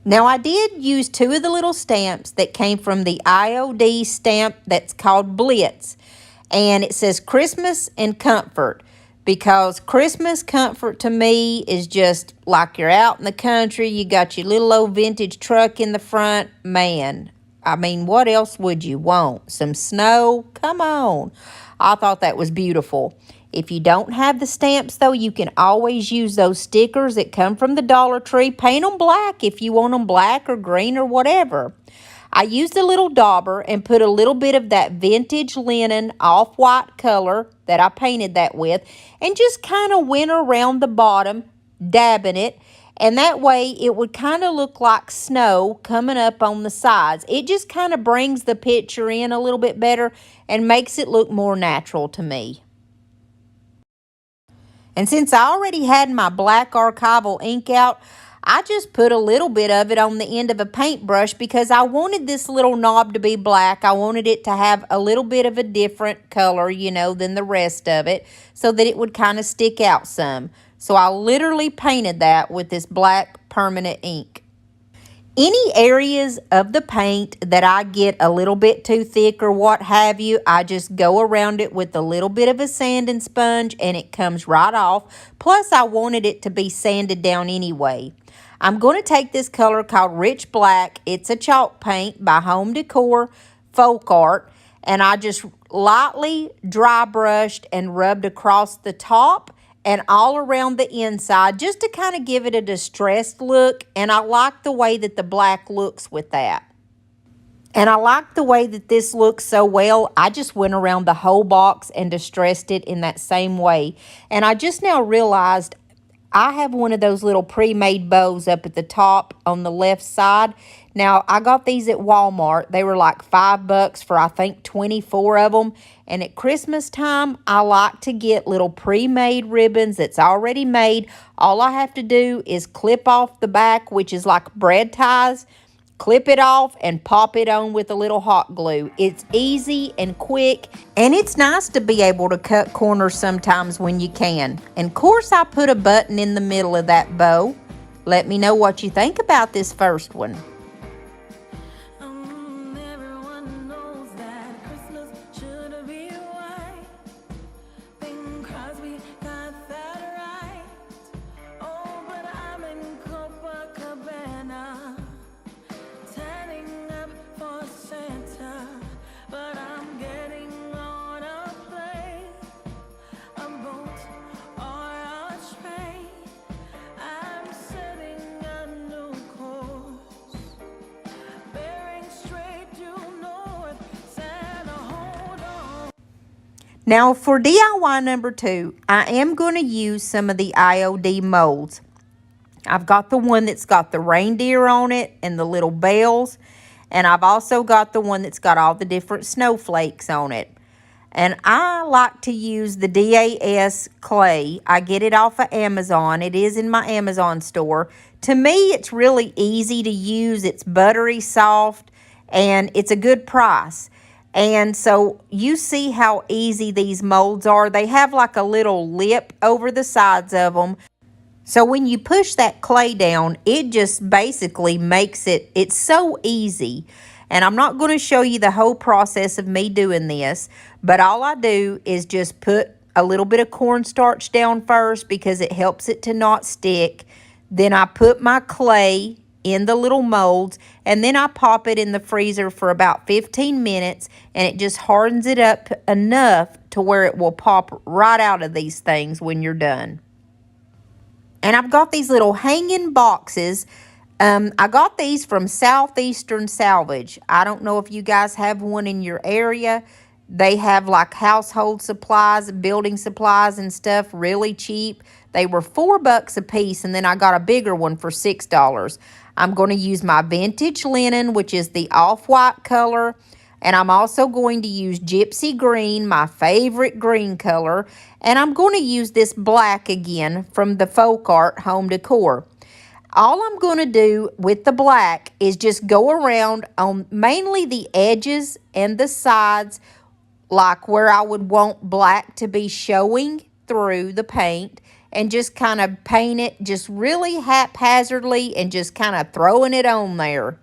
Now, I did use 2 of the little stamps that came from the IOD stamp that's called Blitz. And it says Christmas and Comfort, because Christmas comfort to me is just like you're out in the country, you got your little old vintage truck in the front. Man, I mean, what else would you want? Some snow? Come on. I thought that was beautiful. If you don't have the stamps, though, you can always use those stickers that come from the Dollar Tree. Paint them black if you want them black or green or whatever. I used a little dauber and put a little bit of that vintage linen off-white color that I painted that with, and just kind of went around the bottom, dabbing it, and that way it would kind of look like snow coming up on the sides. It just kind of brings the picture in a little bit better and makes it look more natural to me. And since I already had my black archival ink out, I just put a little bit of it on the end of a paintbrush because I wanted this little knob to be black. I wanted it to have a little bit of a different color, than the rest of it, so that it would kind of stick out some. So I literally painted that with this black permanent ink. Any areas of the paint that I get a little bit too thick or what have you, I just go around it with a little bit of a sanding sponge and it comes right off. Plus, I wanted it to be sanded down anyway. I'm going to take this color called Rich Black. It's a chalk paint by Home Decor Folk Art, and I just lightly dry brushed and rubbed across the top and all around the inside just to kind of give it a distressed look, and I like the way that the black looks with that. And I like the way that this looks so well, I just went around the whole box and distressed it in that same way. And I just now realized I have one of those little pre-made bows up at the top on the left side. Now, I got these at Walmart. They were like $5 for, I think, 24 of them. And at Christmas time, I like to get little pre-made ribbons that's already made. All I have to do is clip off the back, which is like bread ties, clip it off, and pop it on with a little hot glue. It's easy and quick, and it's nice to be able to cut corners sometimes when you can. And of course, I put a button in the middle of that bow. Let me know what you think about this first one. Everyone knows that Christmas should be white. Bing Crosby got that right. Oh, but I'm in Copacabana, tanning up for Santa. But I'm getting on a plane, a boat, or a train. I'm setting a new course, bearing straight due north. Santa, hold on. Now for DIY number 2, I am going to use some of the IOD molds. I've got the one that's got the reindeer on it and the little bells. And I've also got the one that's got all the different snowflakes on it. And I like to use the DAS clay. I get it off of Amazon. It is in my Amazon store. To me, it's really easy to use. It's buttery soft, and it's a good price. And so you see how easy these molds are. They have like a little lip over the sides of them. So when you push that clay down, it just basically makes it's so easy. And I'm not going to show you the whole process of me doing this, but all I do is just put a little bit of cornstarch down first because it helps it to not stick. Then I put my clay in the little molds, and then I pop it in the freezer for about 15 minutes, and it just hardens it up enough to where it will pop right out of these things when you're done. And I've got these little hanging boxes. I got these from Southeastern Salvage. I don't know if you guys have one in your area. They have like household supplies, building supplies and stuff really cheap. They were $4 a piece, and then I got a bigger one for $6. I'm going to use my vintage linen, which is the off-white color. And I'm also going to use gypsy green, my favorite green color. And I'm going to use this black again from the Folk Art Home Decor. All I'm going to do with the black is just go around on mainly the edges and the sides, like where I would want black to be showing through the paint, and just kind of paint it just really haphazardly and just kind of throwing it on there.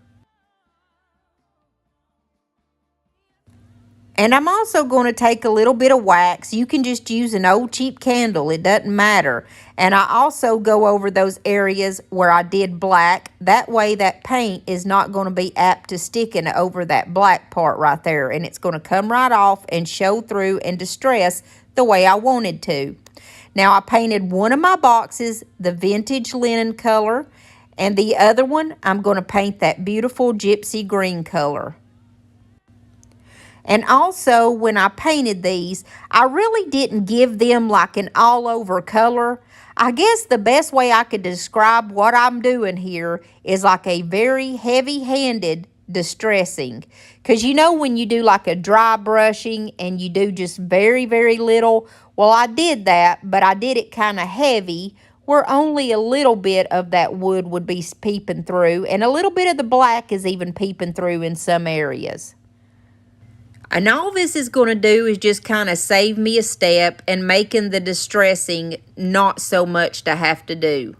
And I'm also going to take a little bit of wax. You can just use an old cheap candle. It doesn't matter. And I also go over those areas where I did black. That way that paint is not going to be apt to sticking over that black part right there. And it's going to come right off and show through and distress the way I wanted to. Now I painted one of my boxes the vintage linen color. And the other one I'm going to paint that beautiful gypsy green color. And also, when I painted these, I really didn't give them like an all-over color. I guess the best way I could describe what I'm doing here is like a very heavy-handed distressing. Because you know when you do like a dry brushing and you do just very, very little? Well, I did that, but I did it kind of heavy, where only a little bit of that wood would be peeping through, and a little bit of the black is even peeping through in some areas. And all this is going to do is just kind of save me a step and making the distressing not so much to have to do.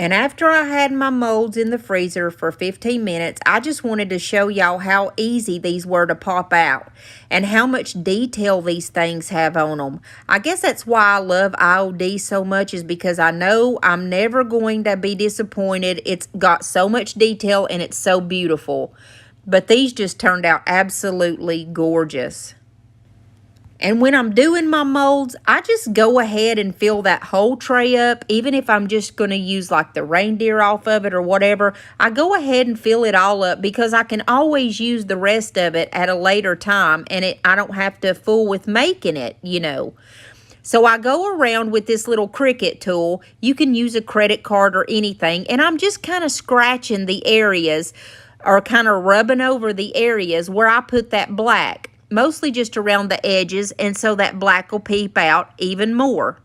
And after I had my molds in the freezer for 15 minutes, I just wanted to show y'all how easy these were to pop out and how much detail these things have on them. I guess that's why I love IOD so much, is because I know I'm never going to be disappointed. It's got so much detail and it's so beautiful. But these just turned out absolutely gorgeous. And when I'm doing my molds, I just go ahead and fill that whole tray up. Even if I'm just going to use like the reindeer off of it or whatever, I go ahead and fill it all up because I can always use the rest of it at a later time, and I don't have to fool with making it, you know. So I go around with this little Cricut tool. You can use a credit card or anything, and I'm just kind of scratching the areas or kind of rubbing over the areas where I put that black. Mostly just around the edges, and so that black will peep out even more.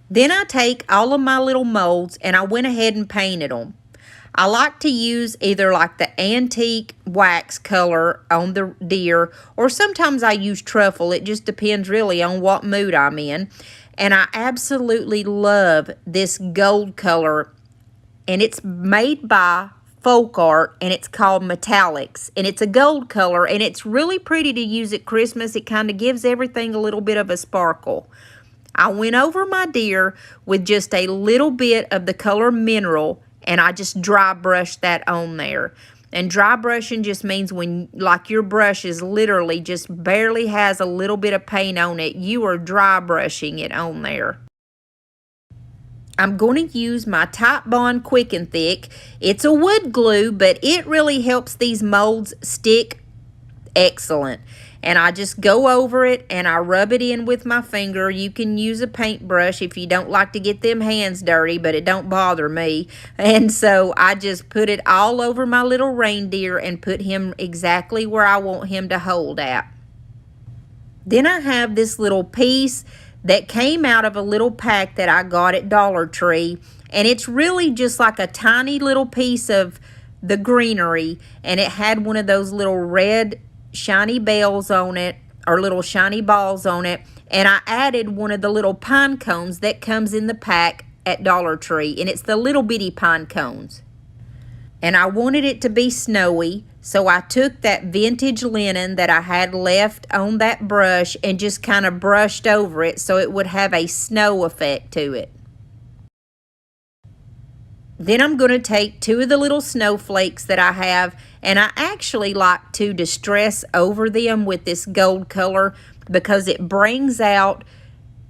Then I take all of my little molds and I went ahead and painted them. I like to use either like the antique wax color on the deer, or sometimes I use truffle. It just depends really on what mood I'm in. And I absolutely love this gold color, and it's made by Folk Art, and it's called Metallics, and it's a gold color, and it's really pretty to use at Christmas. It kind of gives everything a little bit of a sparkle. I went over my deer with just a little bit of the color Mineral, and I just dry brushed that on there. And dry brushing just means when like your brush is literally just barely has a little bit of paint on it, you are dry brushing it on there. I'm going to use my Type Bond Quick and Thick. It's a wood glue, but it really helps these molds stick excellent. And I just go over it and I rub it in with my finger. You can use a paintbrush if you don't like to get them hands dirty, but it don't bother me. And so I just put it all over my little reindeer and put him exactly where I want him to hold at. Then I have this little piece that came out of a little pack that I got at Dollar Tree, and it's really just like a tiny little piece of the greenery, and it had one of those little red shiny bells on it, or little shiny balls on it, and I added one of the little pine cones that comes in the pack at Dollar Tree, and it's the little bitty pine cones. And I wanted it to be snowy, so I took that vintage linen that I had left on that brush and just kind of brushed over it so it would have a snow effect to it. Then I'm going to take two of the little snowflakes that I have, and I actually like to distress over them with this gold color because it brings out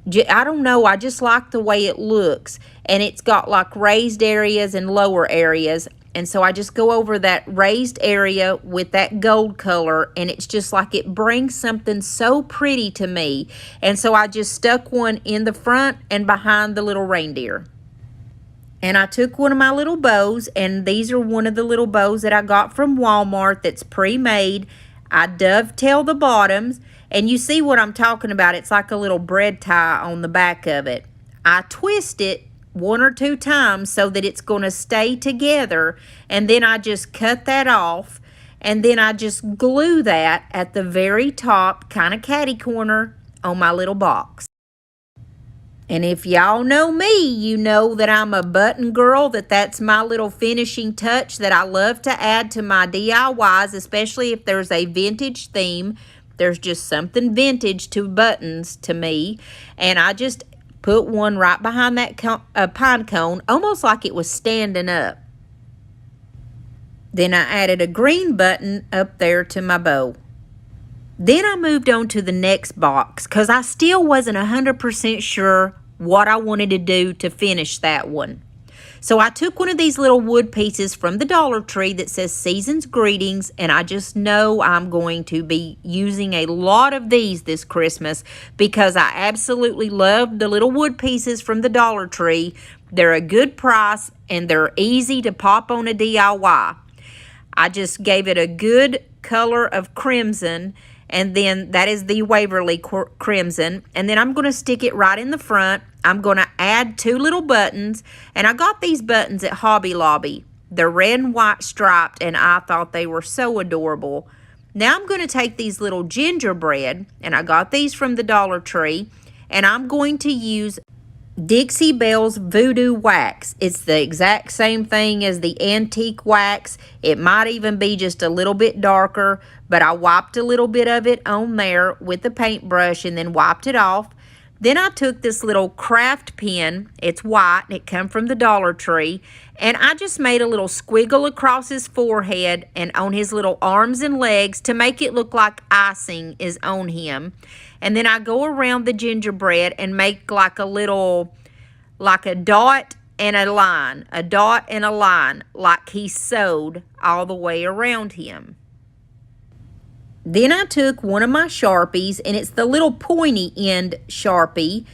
I don't know, I just like the way it looks. And it's got like raised areas and lower areas. And so I just go over that raised area with that gold color, and it's just like it brings something so pretty to me. And so I just stuck one in the front and behind the little reindeer. And I took one of my little bows, and these are one of the little bows that I got from Walmart that's pre-made. I dovetail the bottoms, and you see what I'm talking about. It's like a little bread tie on the back of it. I twist it 1 or 2 times so that it's going to stay together, and then I just cut that off, and then I just glue that at the very top, kind of catty corner on my little box. And if y'all know me, you know that I'm a button girl, that's my little finishing touch that I love to add to my DIYs, especially if there's a vintage theme. There's just something vintage to buttons to me. And I just put one right behind that pine cone, almost like it was standing up. Then I added a green button up there to my bow. Then I moved on to the next box because I still wasn't 100% sure what I wanted to do to finish that one. So I took one of these little wood pieces from the Dollar Tree that says Season's Greetings, and I just know I'm going to be using a lot of these this Christmas because I absolutely love the little wood pieces from the Dollar Tree. They're a good price and they're easy to pop on a DIY. I just gave it a good color of crimson, and then that is the Waverly Crimson. And then I'm going to stick it right in the front. I'm going to add 2 little buttons, and I got these buttons at Hobby Lobby. They're red and white striped, and I thought they were so adorable. Now I'm going to take these little gingerbread, and I got these from the Dollar Tree, and I'm going to use Dixie Belle's Voodoo Wax. It's the exact same thing as the antique wax. It might even be just a little bit darker, but I wiped a little bit of it on there with the paintbrush and then wiped it off. Then I took this little craft pen. It's white and it come from the Dollar Tree, and I just made a little squiggle across his forehead and on his little arms and legs to make it look like icing is on him. And then I go around the gingerbread and make like a little, like a dot and a line, like he sewed all the way around him. Then I took one of my Sharpies, and it's the little pointy end Sharpie,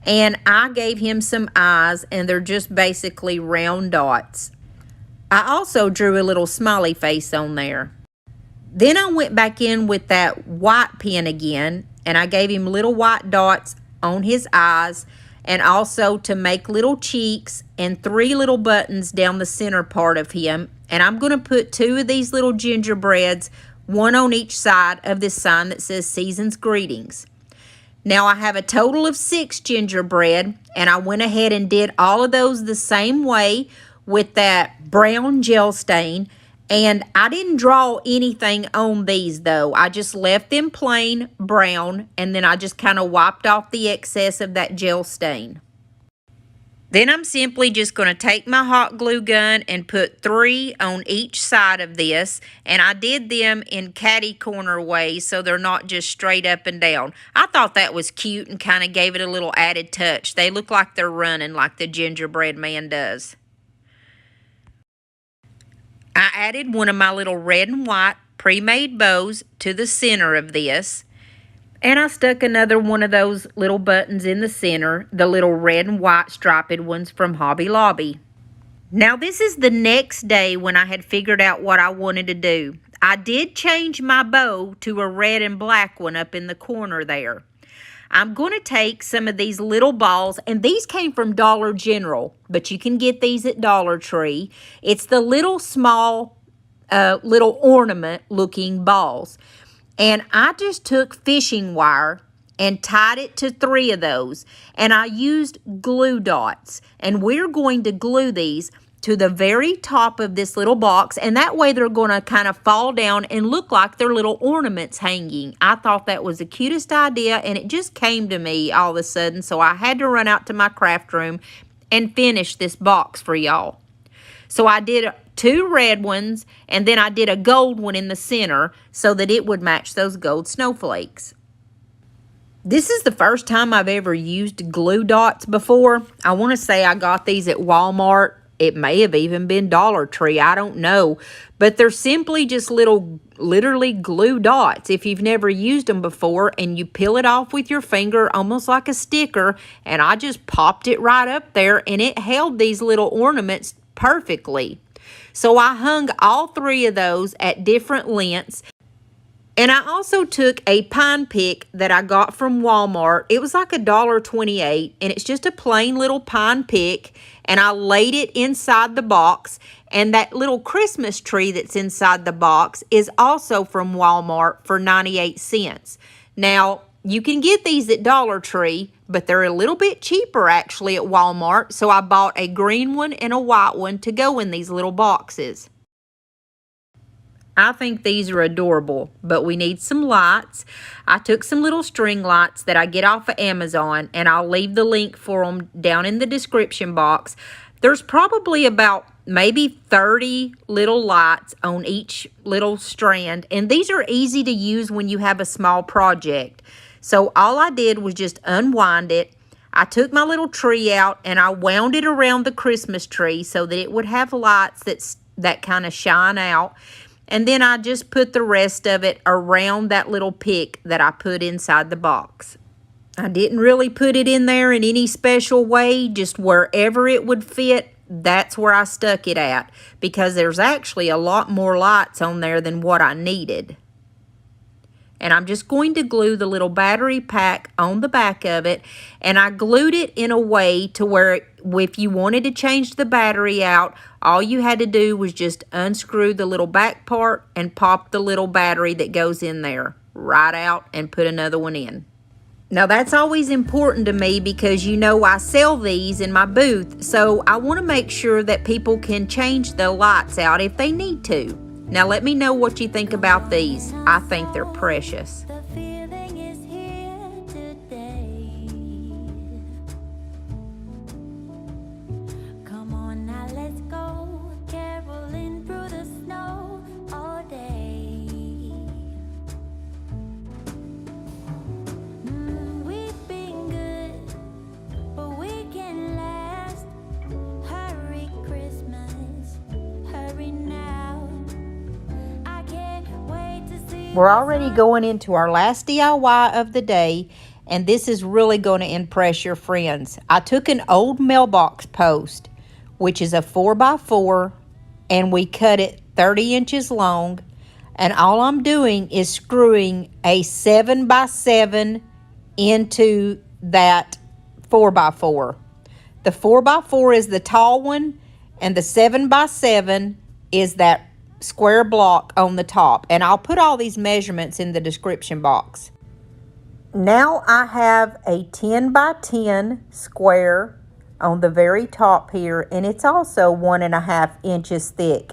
and I gave him some eyes, and they're just basically round dots. I also drew a little smiley face on there. Then I went back in with that white pen again, and I gave him little white dots on his eyes, and also to make little cheeks and 3 little buttons down the center part of him. And I'm going to put 2 of these little gingerbreads, one on each side of this sign that says Season's Greetings. Now I have a total of 6 gingerbread, and I went ahead and did all of those the same way with that brown gel stain. And I didn't draw anything on these though. I just left them plain brown, and then I just kind of wiped off the excess of that gel stain. Then I'm simply just going to take my hot glue gun and put 3 on each side of this. And I did them in catty corner ways so they're not just straight up and down. I thought that was cute and kind of gave it a little added touch. They look like they're running like the gingerbread man does. I added one of my little red and white pre-made bows to the center of this. And I stuck another one of those little buttons in the center, the little red and white striped ones from Hobby Lobby. Now this is the next day when I had figured out what I wanted to do. I did change my bow to a red and black one up in the corner there. I'm going to take some of these little balls, and these came from Dollar General, but you can get these at Dollar Tree. It's the little small, little ornament looking balls. And I just took fishing wire and tied it to 3 of those. And I used glue dots. And we're going to glue these to the very top of this little box. And that way they're going to kind of fall down and look like they're little ornaments hanging. I thought that was the cutest idea, and it just came to me all of a sudden. So I had to run out to my craft room and finish this box for y'all. So I did 2 red ones, and then I did a gold one in the center so that it would match those gold snowflakes. This is the first time I've ever used glue dots before. I want to say I got these at Walmart. It may have even been Dollar Tree. I don't know. But they're simply just little, literally glue dots. If you've never used them before, and you peel it off with your finger, almost like a sticker, and I just popped it right up there, and it held these little ornaments perfectly. So I hung all 3 of those at different lengths. And I also took a pine pick that I got from Walmart. It was like $1.28, and it's just a plain little pine pick. And I laid it inside the box. And that little Christmas tree that's inside the box is also from Walmart for 98 cents. Now, you can get these at Dollar Tree, but they're a little bit cheaper actually at Walmart. So I bought a green one and a white one to go in these little boxes. I think these are adorable, but we need some lights. I took some little string lights that I get off of Amazon, and I'll leave the link for them down in the description box. There's probably about maybe 30 little lights on each little strand, and these are easy to use when you have a small project. So all I did was just unwind it. I took my little tree out, and I wound it around the Christmas tree so that it would have lights that kind of shine out. And then I just put the rest of it around that little pick that I put inside the box. I didn't really put it in there in any special way, just wherever it would fit, that's where I stuck it at. Because there's actually a lot more lights on there than what I needed. And I'm just going to glue the little battery pack on the back of it. And I glued it in a way to where if you wanted to change the battery out, all you had to do was just unscrew the little back part and pop the little battery that goes in there right out and put another one in. Now that's always important to me because you know I sell these in my booth, so I want to make sure that people can change the lights out if they need to. Now let me know what you think about these. I think they're precious. The feeling is here today. Come on now, let's go. Caroling through the snow all day. We've been good, but we can last. Hurry Christmas, hurry now. We're already going into our last DIY of the day, and this is really going to impress your friends. I took an old mailbox post, which is a 4x4, and we cut it 30 inches long, and all I'm doing is screwing a 7x7 into that 4x4. The 4x4 is the tall one, and the 7x7 is that square block on the top, and I'll put all these measurements in the description box. Now I have a 10x10 square on the very top here, and it's also 1.5 inches thick.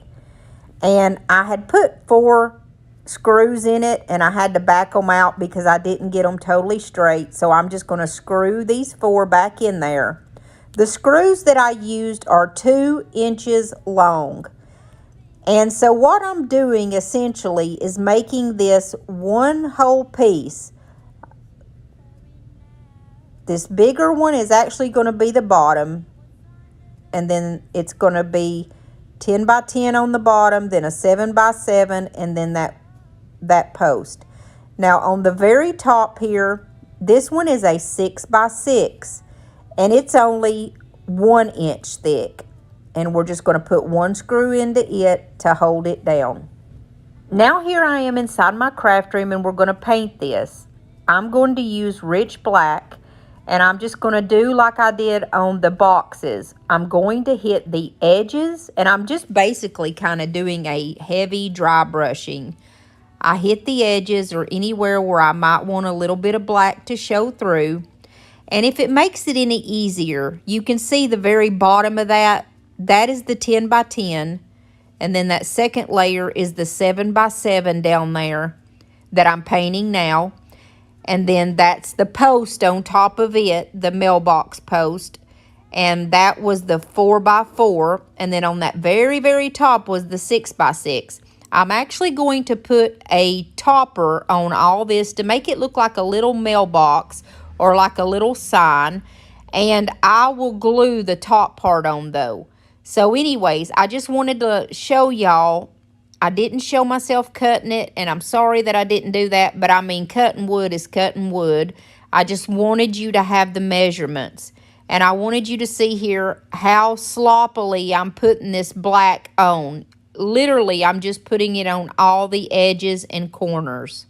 And I had put 4 screws in it, and I had to back them out because I didn't get them totally straight, so I'm just going to screw these 4 back in there. The screws that I used are 2 inches long. And so what I'm doing essentially is making this one whole piece. This bigger one is actually going to be the bottom. And then it's going to be 10x10 on the bottom, then a 7x7, and then that post. Now on the very top here, this one is a 6x6. And it's only 1 inch thick. And we're just going to put 1 screw into it to hold it down. Now here I am inside my craft room, and we're going to paint this. I'm going to use rich black, and I'm just going to do like I did on the boxes. I'm going to hit the edges, and I'm just basically kind of doing a heavy dry brushing. I hit the edges or anywhere where I might want a little bit of black to show through. And if it makes it any easier, you can see the very bottom of that. That is the 10x10, and then that second layer is the 7x7 down there that I'm painting now. And then that's the post on top of it, the mailbox post, and that was the 4x4, and then on that very, very top was the 6x6. I'm actually going to put a topper on all this to make it look like a little mailbox or like a little sign. And I will glue the top part on though. So anyways, I just wanted to show y'all. I didn't show myself cutting it, and I'm sorry that I didn't do that, but I mean, cutting wood is cutting wood. I just wanted you to have the measurements, and I wanted you to see here how sloppily I'm putting this black on. Literally, I'm just putting it on all the edges and corners.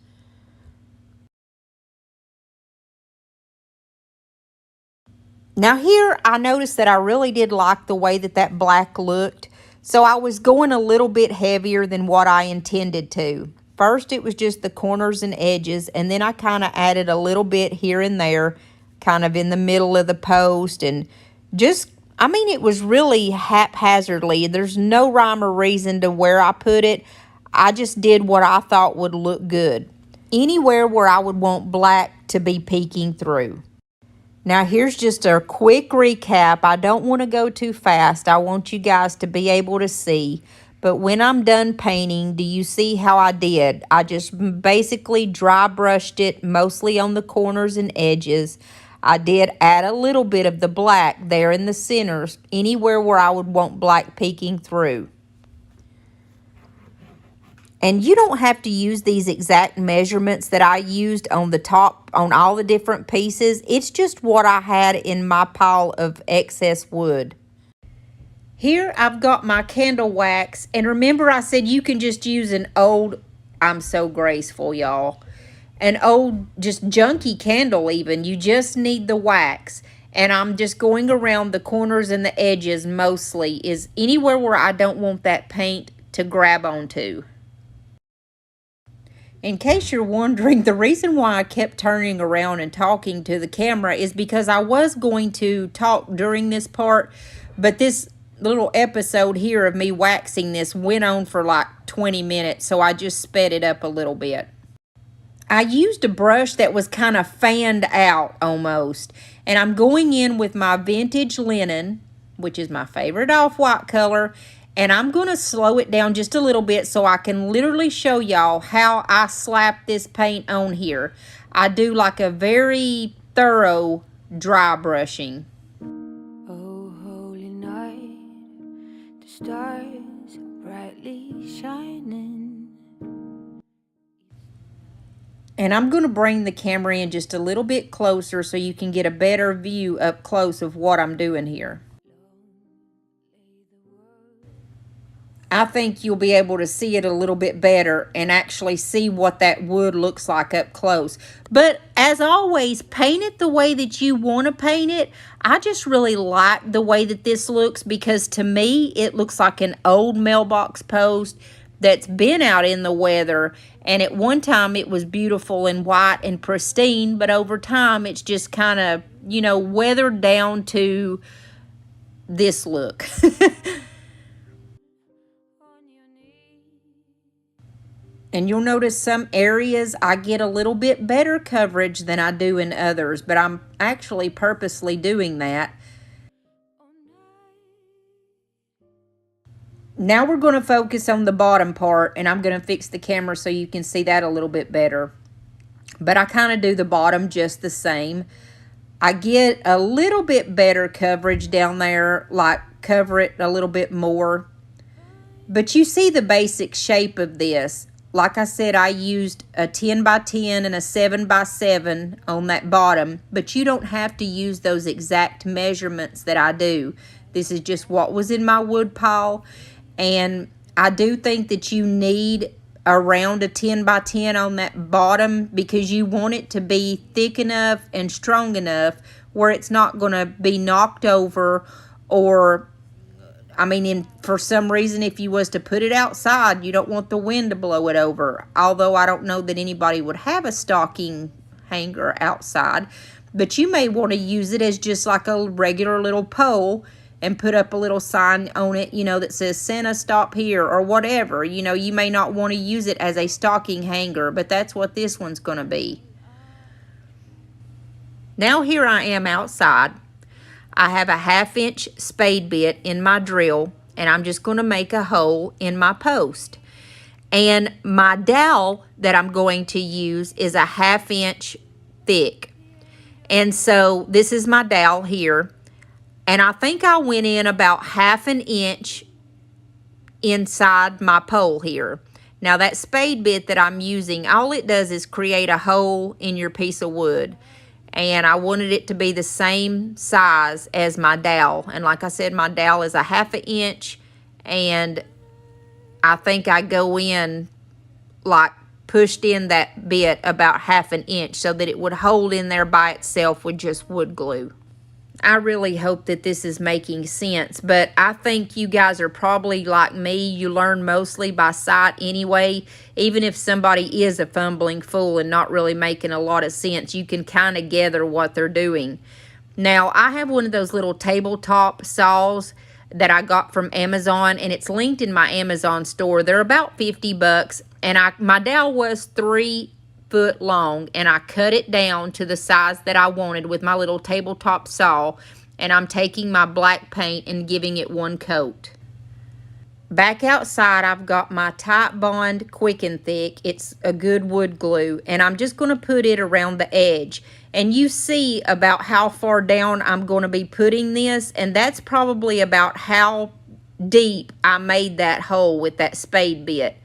Now here, I noticed that I really did like the way that that black looked. So I was going a little bit heavier than what I intended to. First, it was just the corners and edges, and then I kind of added a little bit here and there, kind of in the middle of the post, and just, I mean, it was really haphazardly. There's no rhyme or reason to where I put it. I just did what I thought would look good. Anywhere where I would want black to be peeking through. Now, here's just a quick recap. I don't want to go too fast. I want you guys to be able to see. But when I'm done painting, do you see how I did? I just basically dry brushed it, mostly on the corners and edges. I did add a little bit of the black there in the centers, anywhere where I would want black peeking through. And you don't have to use these exact measurements that I used on the top, on all the different pieces. It's just what I had in my pile of excess wood. Here I've got my candle wax. And remember I said you can just use an old, I'm so graceful, y'all. An old, just junky candle even. You just need the wax. And I'm just going around the corners and the edges mostly, is anywhere where I don't want that paint to grab onto. In case you're wondering, the reason why I kept turning around and talking to the camera is because I was going to talk during this part, but this little episode here of me waxing this went on for like 20 minutes, so I just sped it up a little bit. I used a brush that was kind of fanned out almost, and I'm going in with my vintage linen, which is my favorite off-white color, and I'm going to slow it down just a little bit so I can literally show y'all how I slap this paint on here. I do like a very thorough dry brushing. Oh, holy night, the stars brightly shining. And I'm going to bring the camera in just a little bit closer so you can get a better view up close of what I'm doing here. I think you'll be able to see it a little bit better and actually see what that wood looks like up close. But as always, paint it the way that you want to paint it. I just really like the way that this looks because to me, it looks like an old mailbox post that's been out in the weather. And at one time, it was beautiful and white and pristine. But over time, it's just kind of, you know, weathered down to this look. And you'll notice some areas I get a little bit better coverage than I do in others, but I'm actually purposely doing that. Now we're going to focus on the bottom part, and I'm going to fix the camera so you can see that a little bit better. But I kind of do the bottom just the same. I get a little bit better coverage down there, like cover it a little bit more. But you see the basic shape of this. Like I said, I used a 10 by 10 and a 7 by 7 on that bottom, but you don't have to use those exact measurements that I do. This is just what was in my wood pile, and I do think that you need around a 10 by 10 on that bottom because you want it to be thick enough and strong enough where it's not going to be knocked over or I mean, for some reason, if you was to put it outside, you don't want the wind to blow it over. Although I don't know that anybody would have a stocking hanger outside. But you may want to use it as just like a regular little pole and put up a little sign on it, you know, that says Santa stop here or whatever. You know, you may not want to use it as a stocking hanger, but that's what this one's going to be. Now here I am outside. I have a 1/2 inch spade bit in my drill, and I'm just going to make a hole in my post. And my dowel that I'm going to use is a 1/2 inch thick. And so this is my dowel here. And I think I went in about 1/2 inch inside my pole here. Now that spade bit that I'm using, all it does is create a hole in your piece of wood. And I wanted it to be the same size as my dowel. And like I said, my dowel is a 1/2 inch. And I think I go in, like, pushed in that bit about 1/2 inch so that it would hold in there by itself with just wood glue. I really hope that this is making sense, but I think you guys are probably like me. You learn mostly by sight anyway. Even if somebody is a fumbling fool and not really making a lot of sense, you can kind of gather what they're doing. Now, I have one of those little tabletop saws that I got from Amazon, and it's linked in my Amazon store. They're about 50 bucks, and my dowel was 3 foot long, and I cut it down to the size that I wanted with my little tabletop saw, and I'm taking my black paint and giving it one coat. Back outside, I've got my Titebond Quick and Thick. It's a good wood glue, and I'm just going to put it around the edge. And you see about how far down I'm going to be putting this, and that's probably about how deep I made that hole with that spade bit.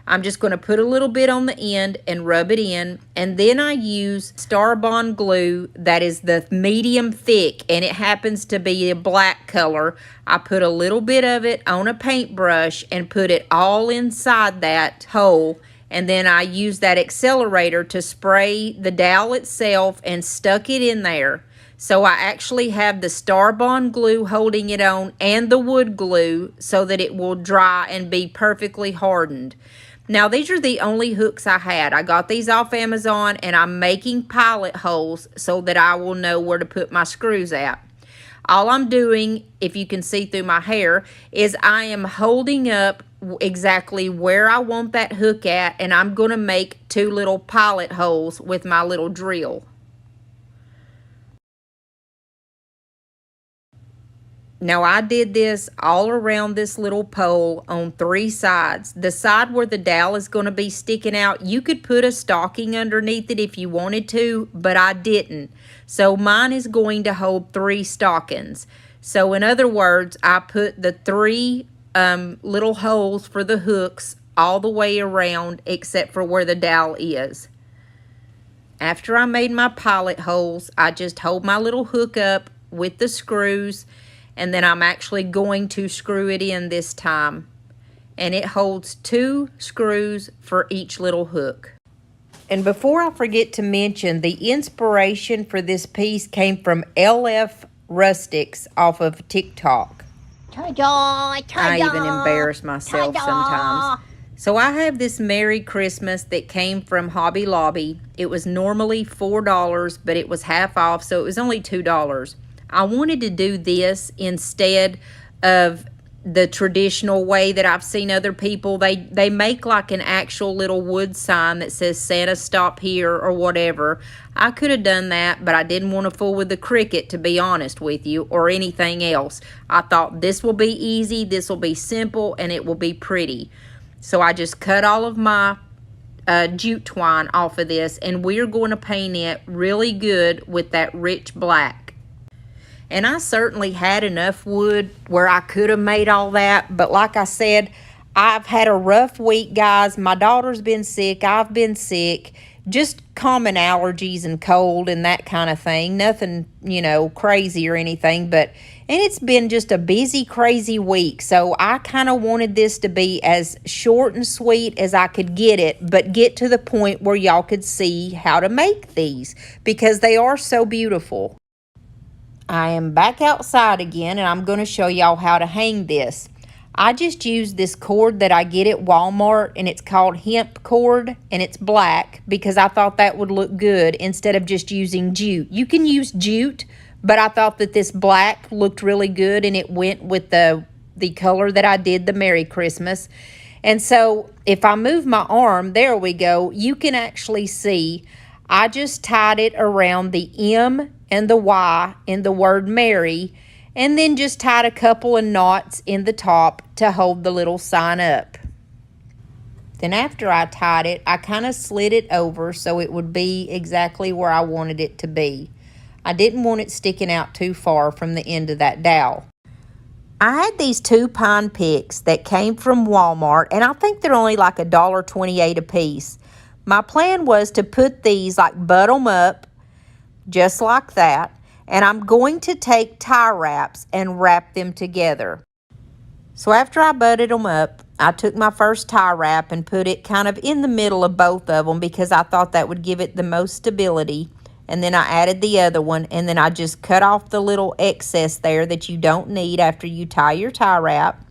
I'm just going to put a little bit on the end and rub it in, and then I use Starbond glue that is the medium thick, and it happens to be a black color. I put a little bit of it on a paintbrush and put it all inside that hole, and then I use that accelerator to spray the dowel itself and stuck it in there. So I actually have the Starbond glue holding it on and the wood glue so that it will dry and be perfectly hardened. Now, these are the only hooks I had. I got these off Amazon, and I'm making pilot holes so that I will know where to put my screws at. All I'm doing, if you can see through my hair, is I am holding up exactly where I want that hook at, and I'm going to make 2 little pilot holes with my little drill. Now, I did this all around this little pole on 3 sides. The side where the dowel is going to be sticking out, you could put a stocking underneath it if you wanted to, but I didn't. So mine is going to hold 3 stockings. So in other words, I put the 3 little holes for the hooks all the way around except for where the dowel is. After I made my pilot holes, I just hold my little hook up with the screws, and then I'm actually going to screw it in this time. And it holds 2 screws for each little hook. And before I forget to mention, the inspiration for this piece came from LF Rustics off of TikTok. Ta-da! Ta-da! I even embarrass myself Ta-da! sometimes. So I have this Merry Christmas that came from Hobby Lobby. It was normally $4, but it was half off, so it was only $2. I wanted to do this instead of the traditional way that I've seen other people. They make like an actual little wood sign that says Santa stop here or whatever. I could have done that, but I didn't want to fool with the Cricut, to be honest with you, or anything else. I thought this will be easy, this will be simple, and it will be pretty. So I just cut all of my jute twine off of this, and we're going to paint it really good with that rich black. And I certainly had enough wood where I could have made all that. But like I said, I've had a rough week, guys. My daughter's been sick. I've been sick. Just common allergies and cold and that kind of thing. Nothing, you know, crazy or anything. And it's been just a busy, crazy week. So I kind of wanted this to be as short and sweet as I could get it, but get to the point where y'all could see how to make these because they are so beautiful. I am back outside again, and I'm going to show y'all how to hang this. I just used this cord that I get at Walmart, and it's called hemp cord, and it's black because I thought that would look good instead of just using jute. You can use jute, but I thought that this black looked really good, and it went with the color that I did the Merry Christmas. And so if I move my arm, there we go, you can actually see I just tied it around the M and the Y in the word Merry, and then just tied a couple of knots in the top to hold the little sign up. Then after I tied it, I kind of slid it over so it would be exactly where I wanted it to be. I didn't want it sticking out too far from the end of that dowel. I had these 2 pine picks that came from Walmart, and I think they're only like $1.28 a piece. My plan was to put these, like, butt them up, just like that, and I'm going to take tie wraps and wrap them together. So after I butted them up, I took my first tie wrap and put it kind of in the middle of both of them because I thought that would give it the most stability. And then I added the other one, and then I just cut off the little excess there that you don't need after you tie your tie wrap.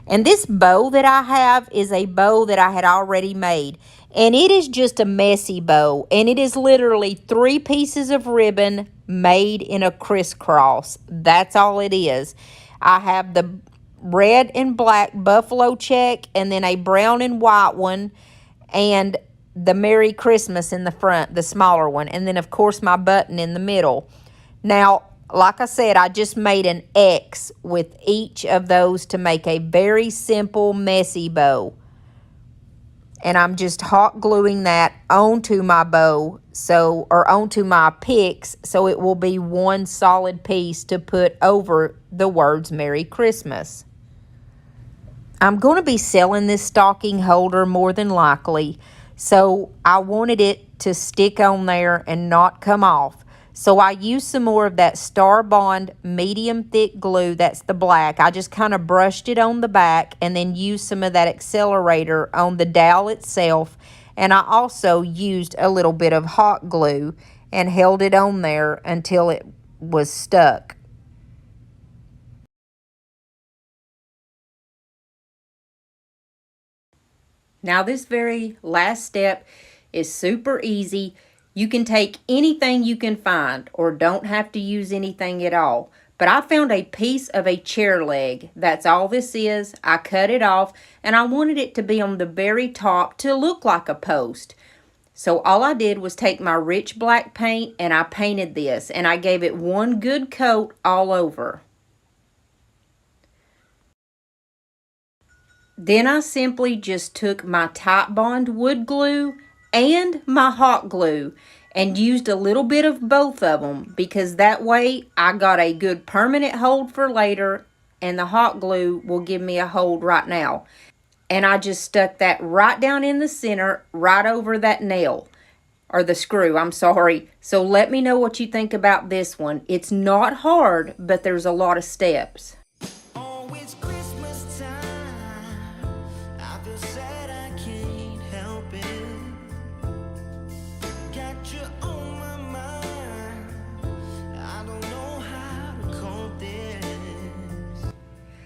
And this bow that I have is a bow that I had already made. And it is just a messy bow. And it is literally 3 pieces of ribbon made in a crisscross. That's all it is. I have the red and black buffalo check, and then a brown and white one, and the Merry Christmas in the front, the smaller one, and then of course my button in the middle. Now, like I said, I just made an X with each of those to make a very simple messy bow. And I'm just hot gluing that onto my bow, or onto my picks, so it will be one solid piece to put over the words Merry Christmas. I'm going to be selling this stocking holder more than likely, so I wanted it to stick on there and not come off. So I used some more of that Star Bond medium thick glue, that's the black. I just kind of brushed it on the back and then used some of that accelerator on the dowel itself. And I also used a little bit of hot glue and held it on there until it was stuck. Now this very last step is super easy. You can take anything you can find or don't have to use anything at all. But I found a piece of a chair leg. That's all this is. I cut it off and I wanted it to be on the very top to look like a post. So all I did was take my rich black paint and I painted this, and I gave it one good coat all over. Then I simply just took my Titebond wood glue and my hot glue and used a little bit of both of them, because that way I got a good permanent hold for later, and the hot glue will give me a hold right now. And I just stuck that right down in the center, right over that nail, or the screw, I'm sorry. So let me know what you think about this one. It's not hard, but there's a lot of steps. Oh, it's Christmas time. I feel sad, I can't help it. Got you on my mind. I don't know how to cope this.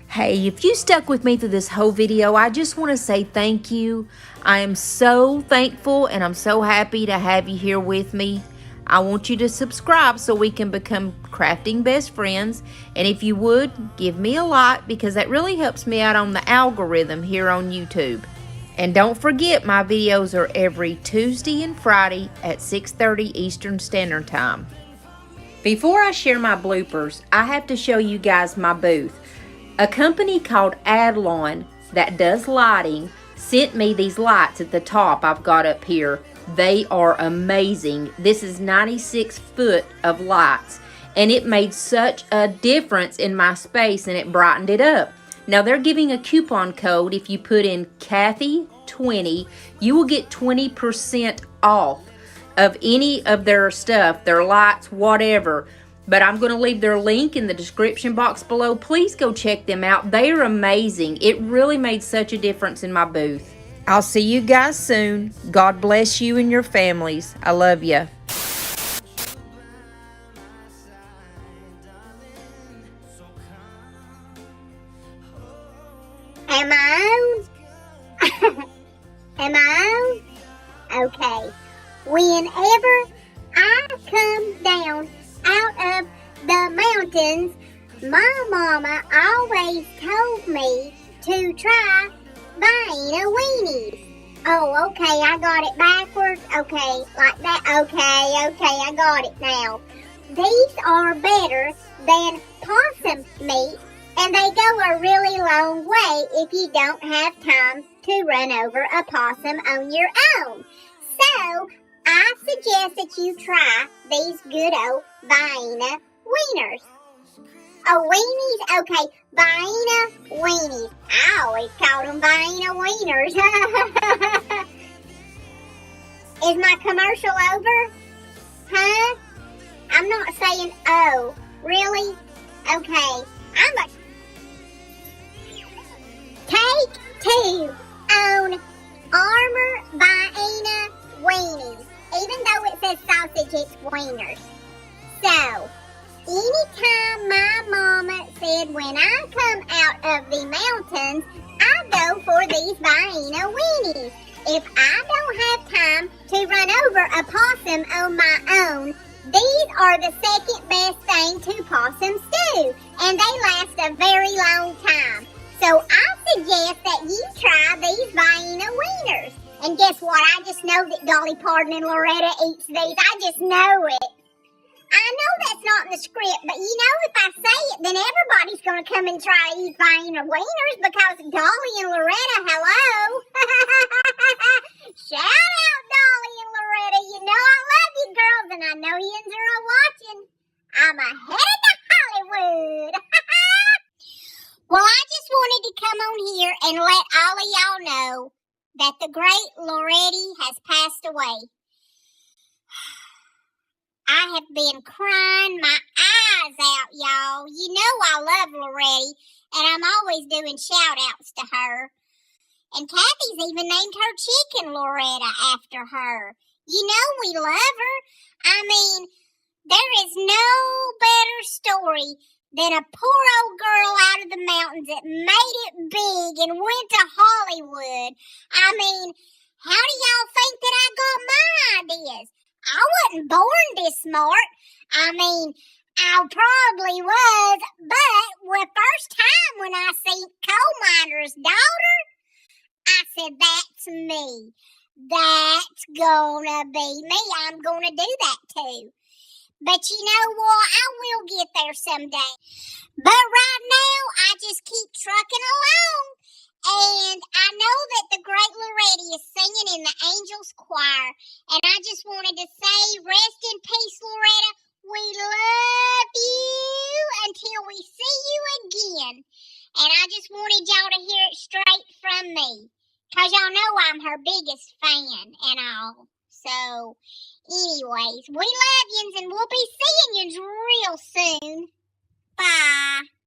Hey, if you stuck with me through this whole video, I just want to say thank you. I am so thankful and I'm so happy to have you here with me. I want you to subscribe so we can become crafting best friends. And if you would, give me a like, because that really helps me out on the algorithm here on YouTube. And don't forget, my videos are every Tuesday and Friday at 6:30 Eastern Standard Time. Before I share my bloopers, I have to show you guys my booth. A company called Adlon that does lighting sent me these lights at the top I've got up here. They are amazing. This is 96 foot of lights, and it made such a difference in my space, and it brightened it up. Now they're giving a coupon code. If you put in Kathy20, you will get 20% off of any of their stuff, their lights, whatever. But I'm going to leave their link in the description box below. Please go check them out. They are amazing. It really made such a difference in my booth. I'll see you guys soon. God bless you and your families. I love you. Am I on? Am I on? Okay. Whenever I come down out of the mountains, my mama always told me to try buying a weenie. Oh, okay, I got it backwards. Okay, like that. Okay, I got it now. These are better than possum meat And they go a really long way if you don't have time to run over a possum on your own. So, I suggest that you try these good old Vienna wieners. Oh, weenies? Okay, Vienna weenies. I always called them Vienna wieners. Is my commercial over? Huh? I'm not saying oh. Really? Okay. Take 2 on Armor Vienna weenies. Even though it says sausage, it's wieners. So, anytime my mama said when I come out of the mountains, I go for these Vienna weenies. If I don't have time to run over a possum on my own, these are the second best thing to possums do, and they last a very long time. So I suggest that you try these Vienna wieners. And guess what? I just know that Dolly Parton and Loretta eats these. I just know it. I know that's not in the script, but you know if I say it, then everybody's going to come and try to eat Vienna wieners because Dolly and Loretta, hello. Shout out Dolly and Loretta. You know I love you girls, and I know yous are all watching. I'm ahead to Hollywood. Well, I just wanted to come on here and let all of y'all know that the great Loretti has passed away. I have been crying my eyes out, y'all. You know I love Loretti, and I'm always doing shout-outs to her. And Kathy's even named her chicken Loretta after her. You know we love her. I mean, there is no better story than a poor old girl out of the mountains that made it big and went to Hollywood. I mean, how do y'all think that I got my ideas? I wasn't born this smart. I mean, I probably was, but the first time when I seen Coal Miner's Daughter, I said, that's me. That's gonna be me. I'm gonna do that too. But you know what? I will get there someday. But right now, I just keep trucking along. And I know that the great Loretti is singing in the Angels Choir. And I just wanted to say, rest in peace, Loretta. We love you until we see you again. And I just wanted y'all to hear it straight from me. Because y'all know I'm her biggest fan and all. So, anyways, we love yous and we'll be seeing yous real soon. Bye.